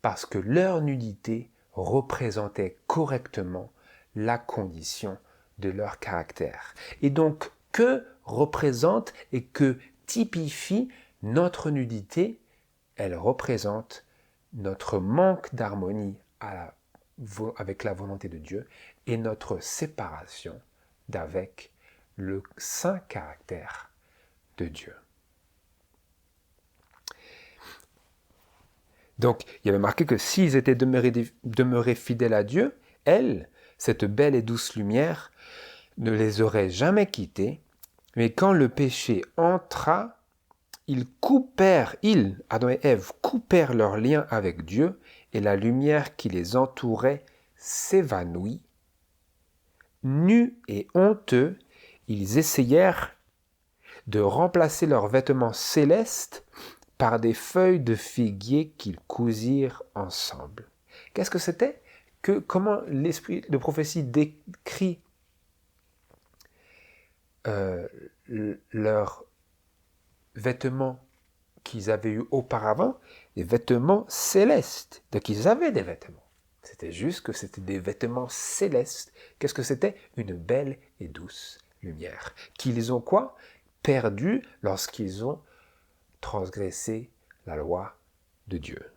parce que leur nudité représentait correctement la condition de leur caractère. Et donc, que représente et que typifie notre nudité? Elle représente notre manque d'harmonie avec la volonté de Dieu et notre séparation d'avec le saint caractère de Dieu. Donc, il y avait marqué que s'ils étaient demeurés fidèles à Dieu, elle, cette belle et douce lumière, ne les aurait jamais quittés, mais quand le péché entra, Adam et Ève, coupèrent leur lien avec Dieu, et la lumière qui les entourait s'évanouit. Nus et honteux, ils essayèrent de remplacer leurs vêtements célestes par des feuilles de figuier qu'ils cousirent ensemble. Qu'est-ce que c'était? Comment l'esprit de prophétie décrit leurs vêtements qu'ils avaient eu auparavant, des vêtements célestes. Donc ils avaient des vêtements. C'était juste que c'était des vêtements célestes. Qu'est-ce que c'était? Une belle et douce lumière. Qu'ils ont quoi? Perdu lorsqu'ils ont transgressé la loi de Dieu.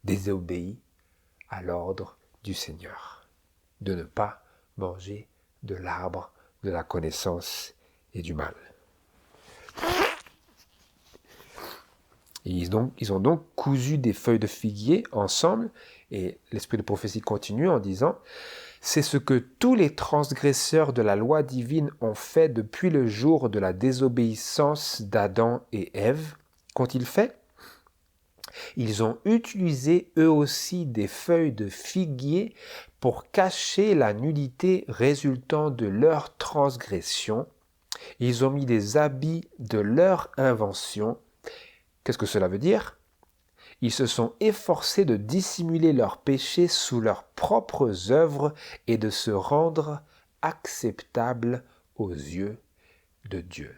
Désobéi à l'ordre du Seigneur. De ne pas manger de l'arbre de la connaissance et du mal. Et ils ont donc cousu des feuilles de figuier ensemble, et l'esprit de prophétie continue en disant « C'est ce que tous les transgresseurs de la loi divine ont fait depuis le jour de la désobéissance d'Adam et Ève. Qu'ont-ils fait? Ils ont utilisé eux aussi des feuilles de figuier pour cacher la nudité résultant de leur transgression. Ils ont mis des habits de leur invention. » Qu'est-ce que cela veut dire? Ils se sont efforcés de dissimuler leurs péchés sous leurs propres œuvres et de se rendre acceptables aux yeux de Dieu.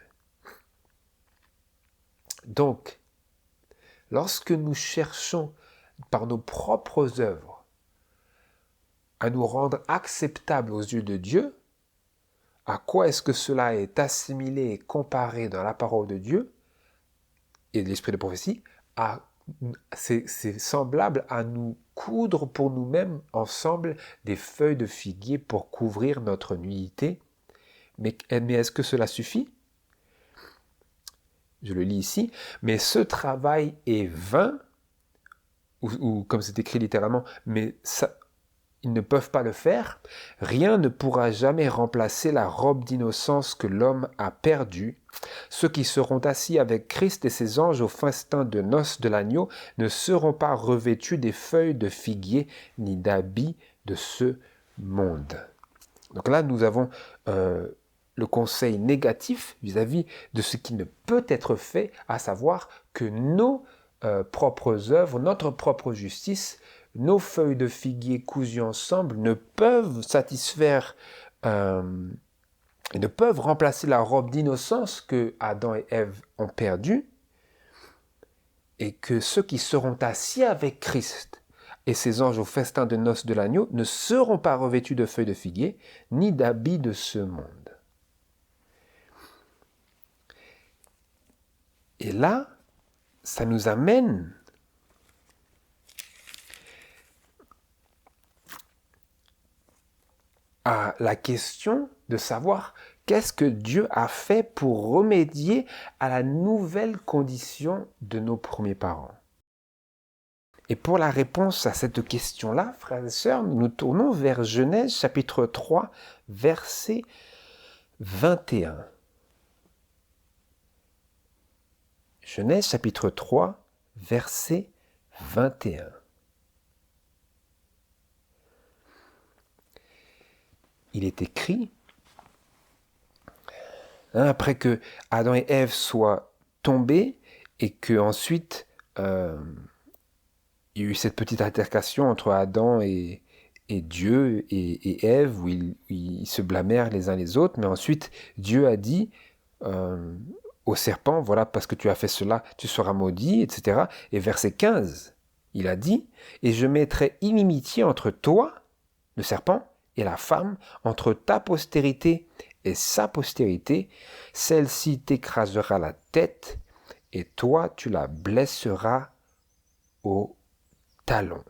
Donc, lorsque nous cherchons par nos propres œuvres à nous rendre acceptables aux yeux de Dieu, à quoi est-ce que cela est assimilé et comparé dans la parole de Dieu et de l'esprit de prophétie? C'est semblable à nous coudre pour nous-mêmes ensemble des feuilles de figuier pour couvrir notre nudité. Mais est-ce que cela suffit? Je le lis ici. Mais ce travail est vain, ou comme c'est écrit littéralement, mais ils ne peuvent pas le faire, rien ne pourra jamais remplacer la robe d'innocence que l'homme a perdue. Ceux qui seront assis avec Christ et ses anges au festin de noces de l'agneau ne seront pas revêtus des feuilles de figuier ni d'habits de ce monde. Donc là, nous avons le conseil négatif vis-à-vis de ce qui ne peut être fait, à savoir que nos propres œuvres, notre propre justice, nos feuilles de figuier cousues ensemble ne peuvent satisfaire et ne peuvent remplacer la robe d'innocence que Adam et Ève ont perdue, et que ceux qui seront assis avec Christ et ses anges au festin de noces de l'agneau ne seront pas revêtus de feuilles de figuier ni d'habits de ce monde. Et là, ça nous amène à la question de savoir qu'est-ce que Dieu a fait pour remédier à la nouvelle condition de nos premiers parents. Et pour la réponse à cette question-là, frères et sœurs, nous nous tournons vers Genèse chapitre 3, verset 21. Genèse chapitre 3, verset 21. Il est écrit, après que Adam et Ève soient tombés et que ensuite il y a eu cette petite altercation entre Adam et Dieu et Ève où ils se blâmèrent les uns les autres, mais ensuite Dieu a dit au serpent, voilà, parce que tu as fait cela, tu seras maudit, etc. Et verset 15, il a dit, et je mettrai inimitié entre toi, le serpent, et la femme, entre ta postérité et sa postérité, celle-ci t'écrasera la tête, et toi tu la blesseras au talon.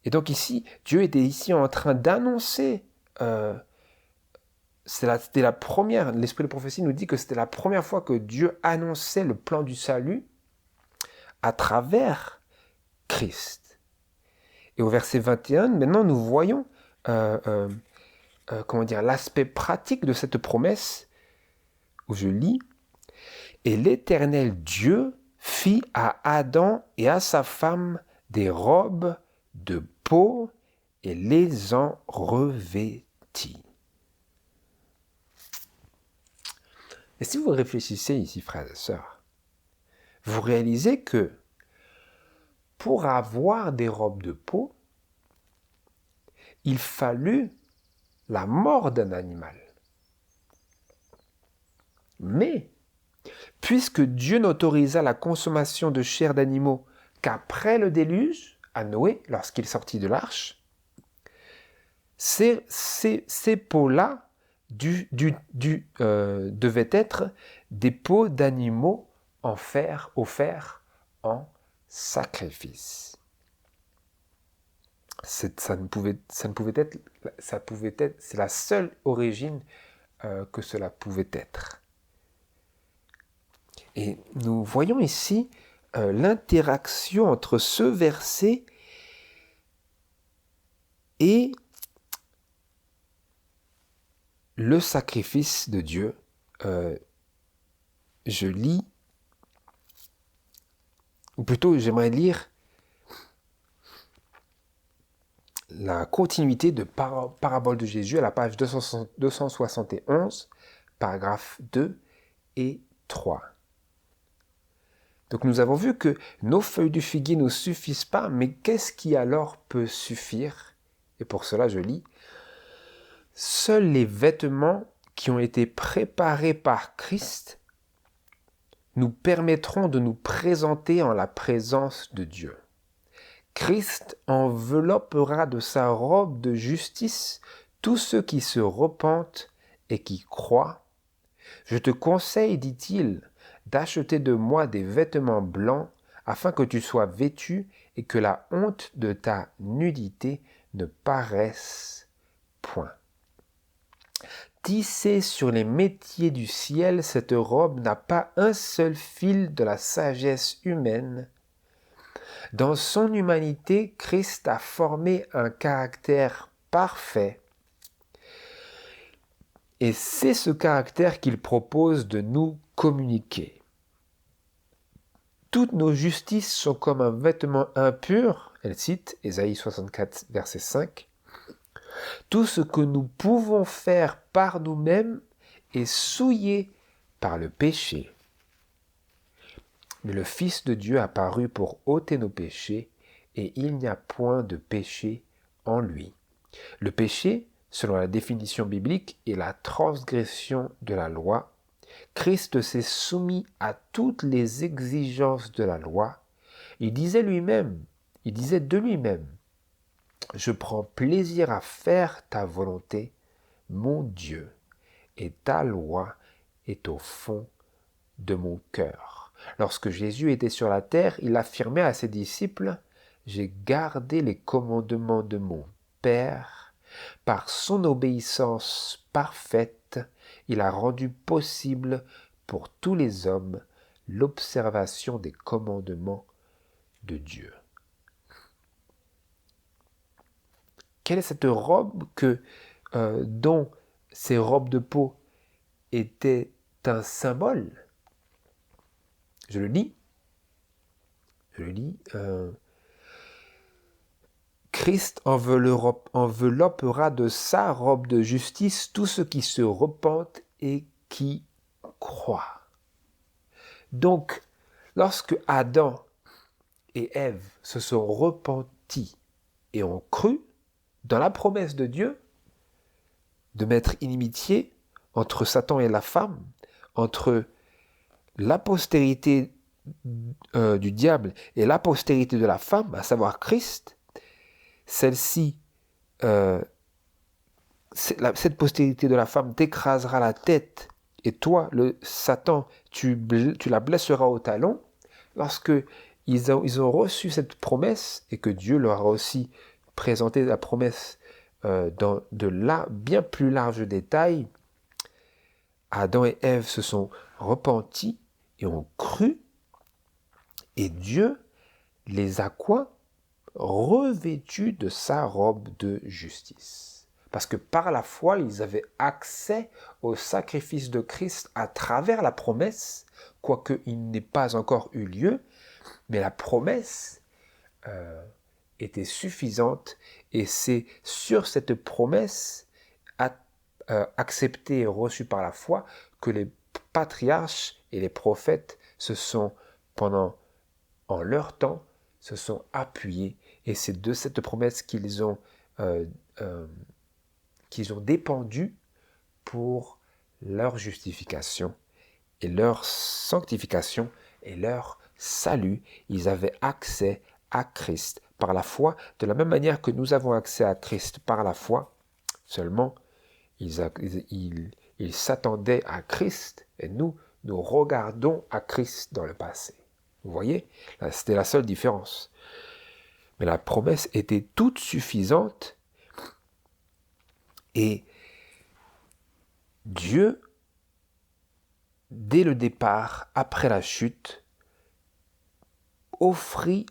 Et donc ici, Dieu était ici en train d'annoncer, c'était la première, l'esprit de prophétie nous dit que c'était la première fois que Dieu annonçait le plan du salut à travers Christ. Et au verset 21, maintenant nous voyons l'aspect pratique de cette promesse, où je lis, « Et l'Éternel Dieu fit à Adam et à sa femme des robes de peau et les en revêtit. » Et si vous réfléchissez ici, frères et sœurs, vous réalisez que pour avoir des robes de peau, il fallut la mort d'un animal. Mais, puisque Dieu n'autorisa la consommation de chair d'animaux qu'après le déluge, à Noé, lorsqu'il sortit de l'arche, ces peaux-là devaient être des peaux d'animaux offerts en sacrifice. C'est la seule origine que cela pouvait être. Et nous voyons ici l'interaction entre ce verset et le sacrifice de Dieu. Je lis, ou plutôt j'aimerais lire la continuité de Parabole de Jésus à la page 271, paragraphes 2 et 3. Donc nous avons vu que nos feuilles de figuier ne suffisent pas, mais qu'est-ce qui alors peut suffire? Et pour cela je lis, « Seuls les vêtements qui ont été préparés par Christ nous permettront de nous présenter en la présence de Dieu. Christ enveloppera de sa robe de justice tous ceux qui se repentent et qui croient. Je te conseille, dit-il, d'acheter de moi des vêtements blancs afin que tu sois vêtu et que la honte de ta nudité ne paraisse point. Tissée sur les métiers du ciel, cette robe n'a pas un seul fil de la sagesse humaine, Dans son humanité, Christ a formé un caractère parfait. Et c'est ce caractère qu'il propose de nous communiquer. Toutes nos justices sont comme un vêtement impur, elle cite Ésaïe 64, verset 5. Tout ce que nous pouvons faire par nous-mêmes est souillé par le péché. Mais le Fils de Dieu apparut pour ôter nos péchés, et il n'y a point de péché en lui. Le péché, selon la définition biblique, est la transgression de la loi. Christ s'est soumis à toutes les exigences de la loi. Il disait de lui-même, « Je prends plaisir à faire ta volonté, mon Dieu, et ta loi est au fond de mon cœur. » Lorsque Jésus était sur la terre, il affirmait à ses disciples, « J'ai gardé les commandements de mon Père. » Par son obéissance parfaite, il a rendu possible pour tous les hommes l'observation des commandements de Dieu. Quelle est cette robe dont ces robes de peau étaient un symbole? Je le lis. Christ enveloppera de sa robe de justice tous ceux qui se repentent et qui croient. Donc, lorsque Adam et Ève se sont repentis et ont cru dans la promesse de Dieu de mettre inimitié entre Satan et la femme, entre la postérité du diable et la postérité de la femme, à savoir Christ, celle-ci, cette postérité de la femme t'écrasera la tête et toi, le Satan, tu la blesseras au talon. Lorsque ils ont reçu cette promesse et que Dieu leur a aussi présenté la promesse dans bien plus large détail, Adam et Ève se sont repentis et ont cru, et Dieu les a quoi? Revêtus de sa robe de justice. Parce que par la foi, ils avaient accès au sacrifice de Christ à travers la promesse, quoique il n'ait pas encore eu lieu, mais la promesse était suffisante, et c'est sur cette promesse acceptée et reçue par la foi que les patriarches et les prophètes en leur temps, se sont appuyés, et c'est de cette promesse qu'ils ont dépendu pour leur justification et leur sanctification et leur salut. Ils avaient accès à Christ par la foi, de la même manière que nous avons accès à Christ par la foi, seulement ils s'attendaient à Christ, et nous regardons à Christ dans le passé. Vous voyez, c'était la seule différence. Mais la promesse était toute suffisante, et Dieu, dès le départ, après la chute, offrit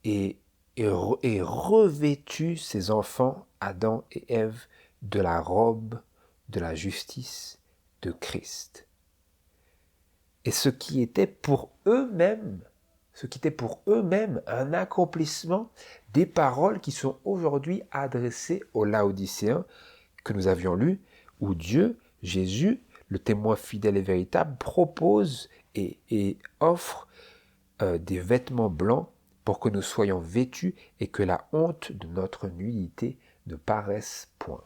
et revêtu ses enfants, Adam et Ève, de la robe de la justice de Christ. Et ce qui était pour eux-mêmes un accomplissement des paroles qui sont aujourd'hui adressées aux Laodicéens que nous avions lus, où Dieu, Jésus, le témoin fidèle et véritable, propose et offre des vêtements blancs pour que nous soyons vêtus et que la honte de notre nudité ne paraisse point.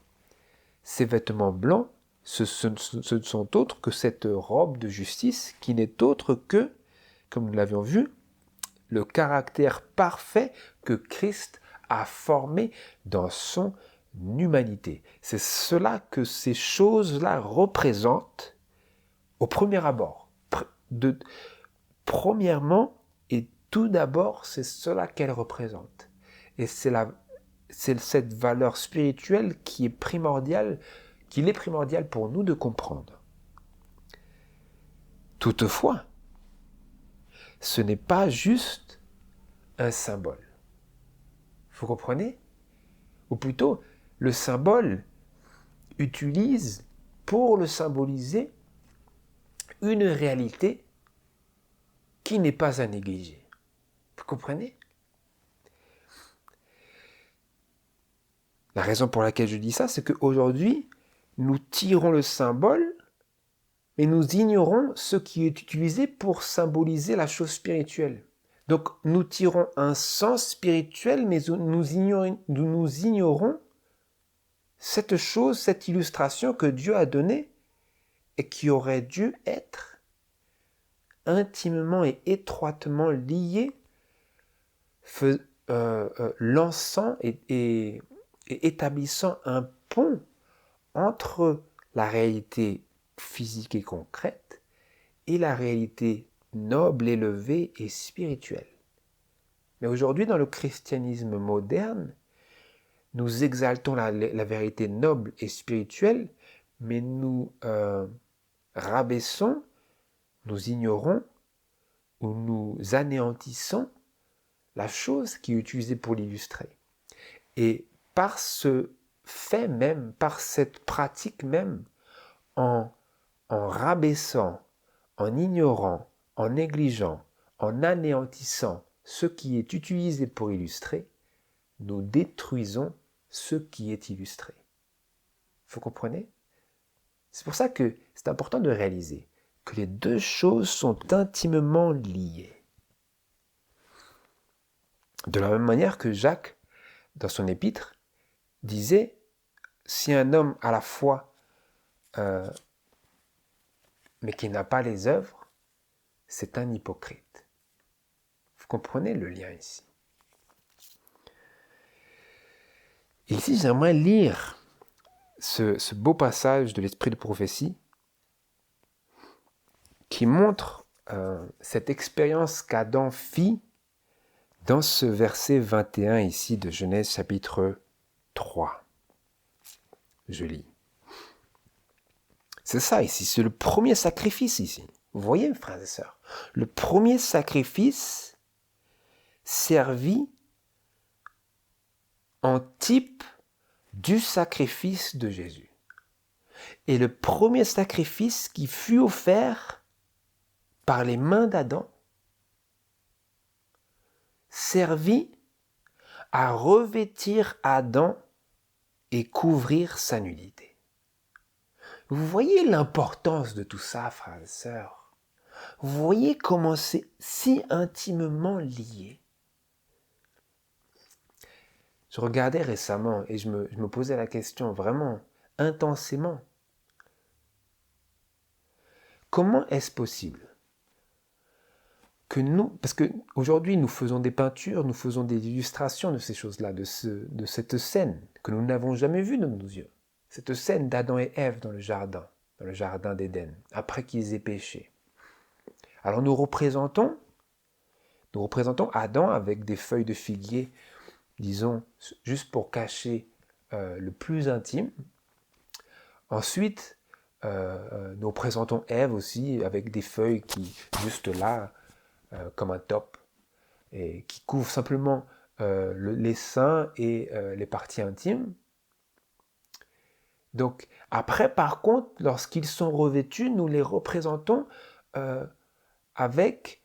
Ces vêtements blancs, ce ne sont autres que cette robe de justice qui n'est autre que, comme nous l'avions vu, le caractère parfait que Christ a formé dans son humanité. C'est cela que ces choses-là représentent au premier abord. Premièrement et tout d'abord, c'est cela qu'elles représentent. Et c'est cette valeur spirituelle qu'il est primordial pour nous de comprendre. Toutefois, ce n'est pas juste un symbole. Vous comprenez? Ou plutôt, le symbole utilise pour le symboliser une réalité qui n'est pas à négliger. Vous comprenez? La raison pour laquelle je dis ça, c'est qu'aujourd'hui, nous tirons le symbole, mais nous ignorons ce qui est utilisé pour symboliser la chose spirituelle. Donc, nous tirons un sens spirituel, mais nous ignorons cette chose, cette illustration que Dieu a donnée et qui aurait dû être intimement et étroitement liée, lançant et établissant un pont entre la réalité physique et concrète et la réalité noble, élevée et spirituelle. Mais aujourd'hui, dans le christianisme moderne, nous exaltons la vérité noble et spirituelle, mais nous rabaissons, nous ignorons ou nous anéantissons la chose qui est utilisée pour l'illustrer. Et par ce fait même, par cette pratique même, en rabaissant, en ignorant, en négligeant, en anéantissant ce qui est utilisé pour illustrer, nous détruisons ce qui est illustré. Vous comprenez? C'est pour ça que c'est important de réaliser que les deux choses sont intimement liées. De la même manière que Jacques, dans son épître, disait, si un homme a la foi, mais qui n'a pas les œuvres, c'est un hypocrite. Vous comprenez le lien ici? Et ici, j'aimerais lire ce beau passage de l'Esprit de prophétie qui montre cette expérience qu'Adam fit dans ce verset 21 ici de Genèse chapitre 3. Je lis. C'est ça ici, c'est le premier sacrifice ici. Vous voyez, frères et sœurs, le premier sacrifice servi en type du sacrifice de Jésus. Et le premier sacrifice qui fut offert par les mains d'Adam servit à revêtir Adam et couvrir sa nudité. Vous voyez l'importance de tout ça, frères et sœurs. Vous voyez comment c'est si intimement lié. Je regardais récemment et je me posais la question vraiment intensément. Comment est-ce possible que nous, parce qu'aujourd'hui nous faisons des peintures, nous faisons des illustrations de ces choses-là, de cette scène que nous n'avons jamais vue de nos yeux. Cette scène d'Adam et Ève dans le jardin d'Éden, après qu'ils aient péché. Alors nous représentons Adam avec des feuilles de figuier, disons, juste pour cacher le plus intime. Ensuite, nous représentons Ève aussi avec des feuilles qui, juste là, comme un top, et qui couvrent simplement les seins et les parties intimes. Donc, après, par contre, lorsqu'ils sont revêtus, nous les représentons avec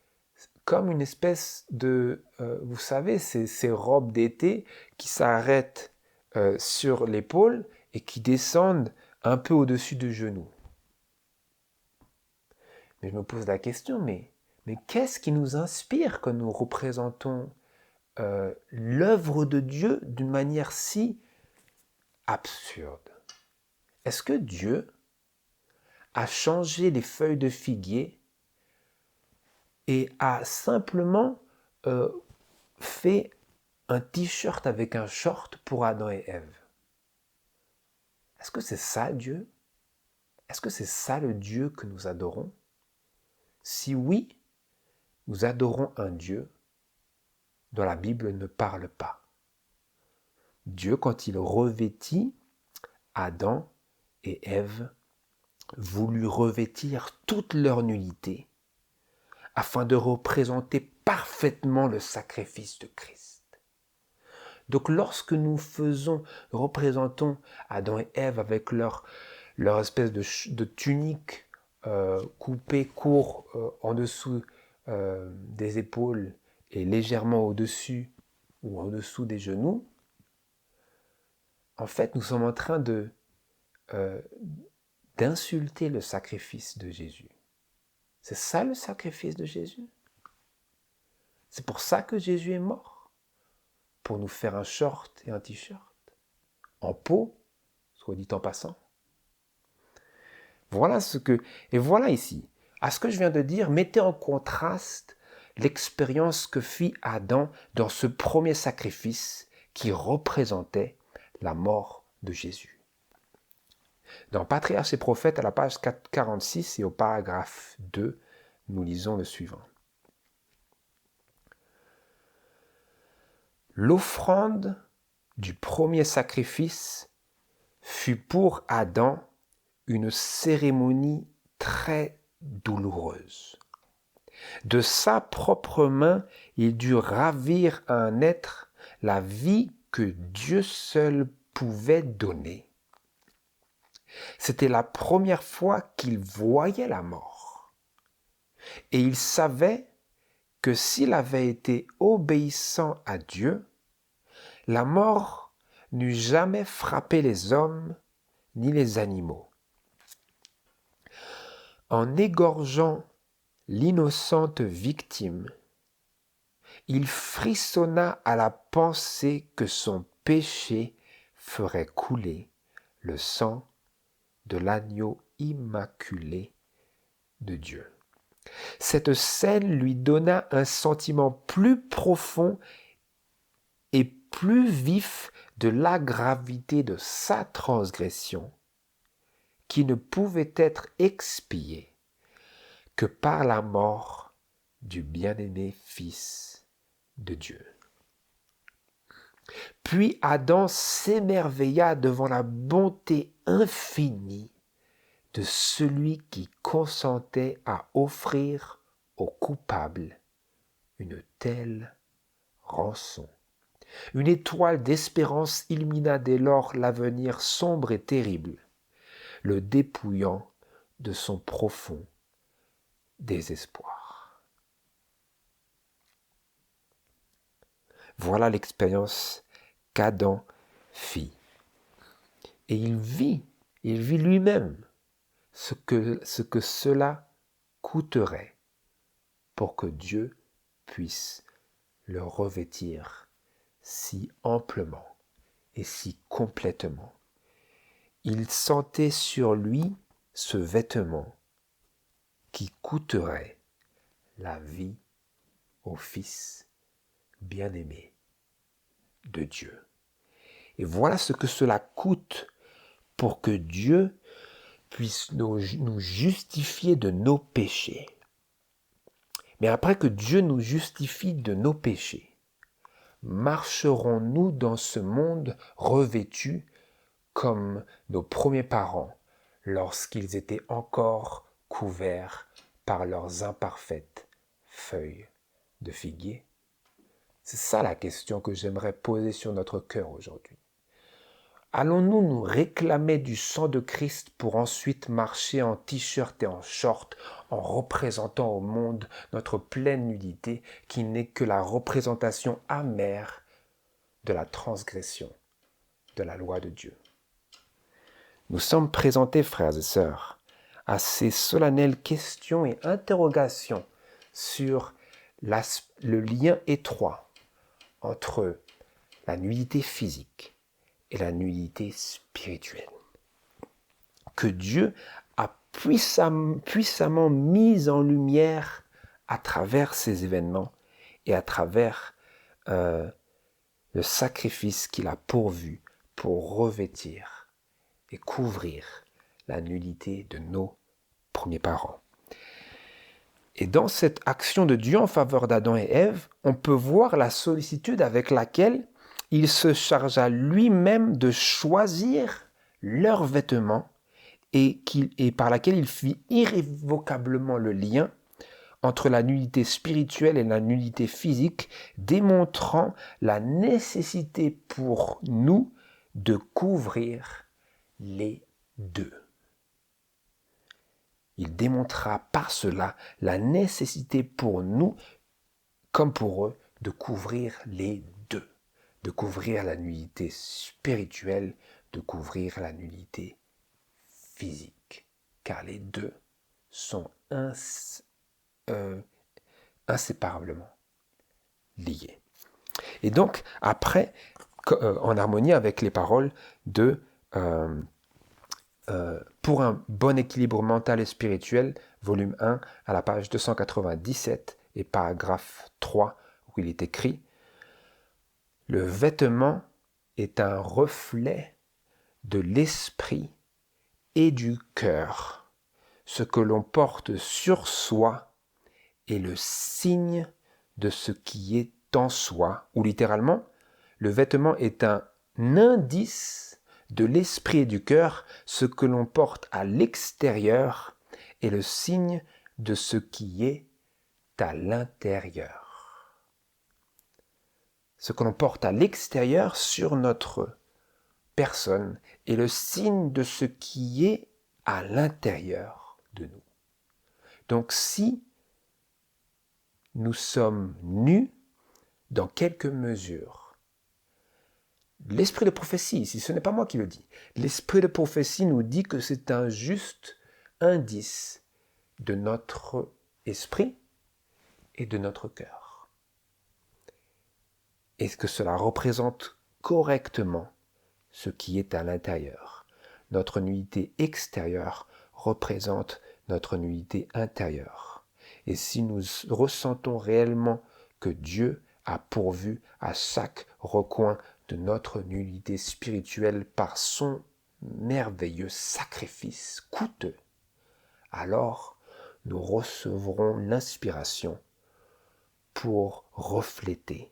comme une espèce de, vous savez, ces robes d'été qui s'arrêtent sur l'épaule et qui descendent un peu au-dessus du genou. Mais je me pose la question, mais qu'est-ce qui nous inspire quand nous représentons l'œuvre de Dieu d'une manière si absurde? Est-ce que Dieu a changé les feuilles de figuier et a simplement fait un t-shirt avec un short pour Adam et Ève? Est-ce que c'est ça Dieu? Est-ce que c'est ça le Dieu que nous adorons? Si oui, nous adorons un Dieu dont la Bible ne parle pas. Dieu, quand il revêtit Adam et Ève, voulut revêtir toute leur nullité afin de représenter parfaitement le sacrifice de Christ. Donc lorsque nous représentons Adam et Ève avec leur espèce de tunique coupée court en dessous des épaules et légèrement au-dessus ou en dessous des genoux, en fait, nous sommes en train d'insulter le sacrifice de Jésus. C'est ça le sacrifice de Jésus. C'est pour ça que Jésus est mort. Pour nous faire un short et un t-shirt. En peau, soit dit en passant. Et voilà ici. À ce que je viens de dire, mettez en contraste l'expérience que fit Adam dans ce premier sacrifice qui représentait la mort de Jésus. Dans Patriarches et Prophètes, à la page 46 et au paragraphe 2, nous lisons le suivant. L'offrande du premier sacrifice fut pour Adam une cérémonie très douloureuse. De sa propre main, il dut ravir à un être la vie que Dieu seul pouvait donner. C'était la première fois qu'il voyait la mort. Et il savait que s'il avait été obéissant à Dieu, la mort n'eût jamais frappé les hommes ni les animaux. En égorgeant l'innocente victime, il frissonna à la pensée que son péché ferait couler le sang de l'agneau immaculé de Dieu. Cette scène lui donna un sentiment plus profond et plus vif de la gravité de sa transgression qui ne pouvait être expiée que par la mort du bien-aimé Fils de Dieu. Puis Adam s'émerveilla devant la bonté infinie de celui qui consentait à offrir au coupable une telle rançon. Une étoile d'espérance illumina dès lors l'avenir sombre et terrible, le dépouillant de son profond désespoir. Voilà l'expérience qu'Adam fit. Et il vit lui-même ce que cela coûterait pour que Dieu puisse le revêtir si amplement et si complètement. Il sentait sur lui ce vêtement qui coûterait la vie au Fils bien-aimé de Dieu. Et voilà ce que cela coûte pour que Dieu puisse nous justifier de nos péchés. Mais après que Dieu nous justifie de nos péchés, marcherons-nous dans ce monde revêtus comme nos premiers parents lorsqu'ils étaient encore couverts par leurs imparfaites feuilles de figuier? C'est ça la question que j'aimerais poser sur notre cœur aujourd'hui. Allons-nous nous réclamer du sang de Christ pour ensuite marcher en t-shirt et en short en représentant au monde notre pleine nudité qui n'est que la représentation amère de la transgression de la loi de Dieu? Nous sommes présentés, frères et sœurs, à ces solennelles questions et interrogations sur le lien étroit entre la nudité physique et la nudité spirituelle, que Dieu a puissamment mise en lumière à travers ces événements et à travers le sacrifice qu'il a pourvu pour revêtir et couvrir la nudité de nos premiers parents. Et dans cette action de Dieu en faveur d'Adam et Ève, on peut voir la sollicitude avec laquelle il se chargea lui-même de choisir leurs vêtements et par laquelle il fit irrévocablement le lien entre la nullité spirituelle et la nullité physique, démontrant la nécessité pour nous de couvrir les deux. Il démontra par cela la nécessité pour nous, comme pour eux, de couvrir les deux, de couvrir la nullité spirituelle, de couvrir la nullité physique, car les deux sont inséparablement liés. Et donc, après, en harmonie avec les paroles de Pour un bon équilibre mental et spirituel, volume 1, à la page 297 et paragraphe 3, où il est écrit « Le vêtement est un reflet de l'esprit et du cœur. Ce que l'on porte sur soi est le signe de ce qui est en soi. » Ou littéralement, le vêtement est un indice de l'esprit et du cœur. Ce que l'on porte à l'extérieur est le signe de ce qui est à l'intérieur. Ce que l'on porte à l'extérieur sur notre personne est le signe de ce qui est à l'intérieur de nous. Donc si nous sommes nus dans quelque mesure, l'esprit de prophétie, ici, ce n'est pas moi qui le dis, l'esprit de prophétie nous dit que c'est un juste indice de notre esprit et de notre cœur. Est-ce que cela représente correctement ce qui est à l'intérieur? Notre nullité extérieure représente notre nullité intérieure. Et si nous ressentons réellement que Dieu a pourvu à chaque recoin de notre nullité spirituelle par son merveilleux sacrifice coûteux, alors nous recevrons l'inspiration pour refléter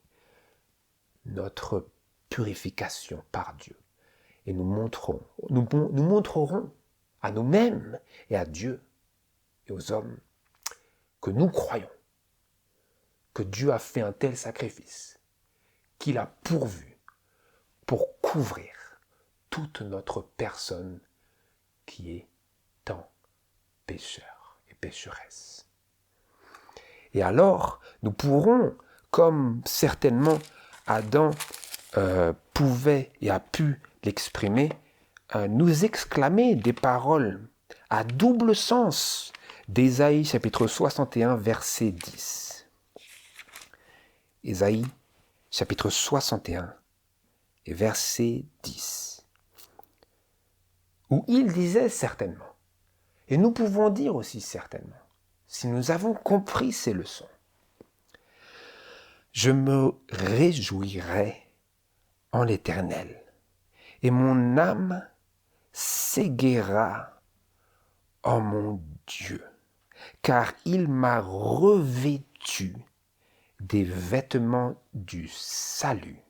notre purification par Dieu. Et nous montrerons à nous-mêmes et à Dieu et aux hommes que nous croyons que Dieu a fait un tel sacrifice, qu'il a pourvu pour couvrir toute notre personne qui est tant pécheur et pécheresse. Et alors, nous pourrons, comme certainement Adam pouvait et a pu l'exprimer, nous exclamer des paroles à double sens d'Ésaïe chapitre 61 verset 10. Ésaïe chapitre 61 et verset 10, où il disait certainement, et nous pouvons dire aussi certainement, si nous avons compris ces leçons, « Je me réjouirai en l'Éternel, et mon âme s'égaiera en mon Dieu, car il m'a revêtu des vêtements du salut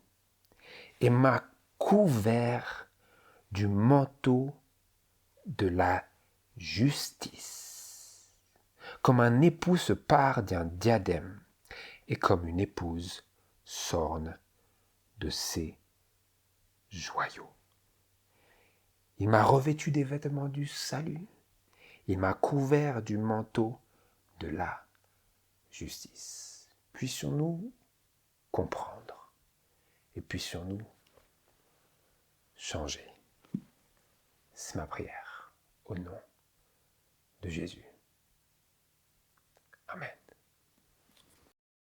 et m'a couvert du manteau de la justice. Comme un époux se pare d'un diadème et comme une épouse s'orne de ses joyaux. Il m'a revêtu des vêtements du salut. Il m'a couvert du manteau de la justice. Puissions-nous comprendre et puissions-nous changer. C'est ma prière au nom de Jésus. Amen.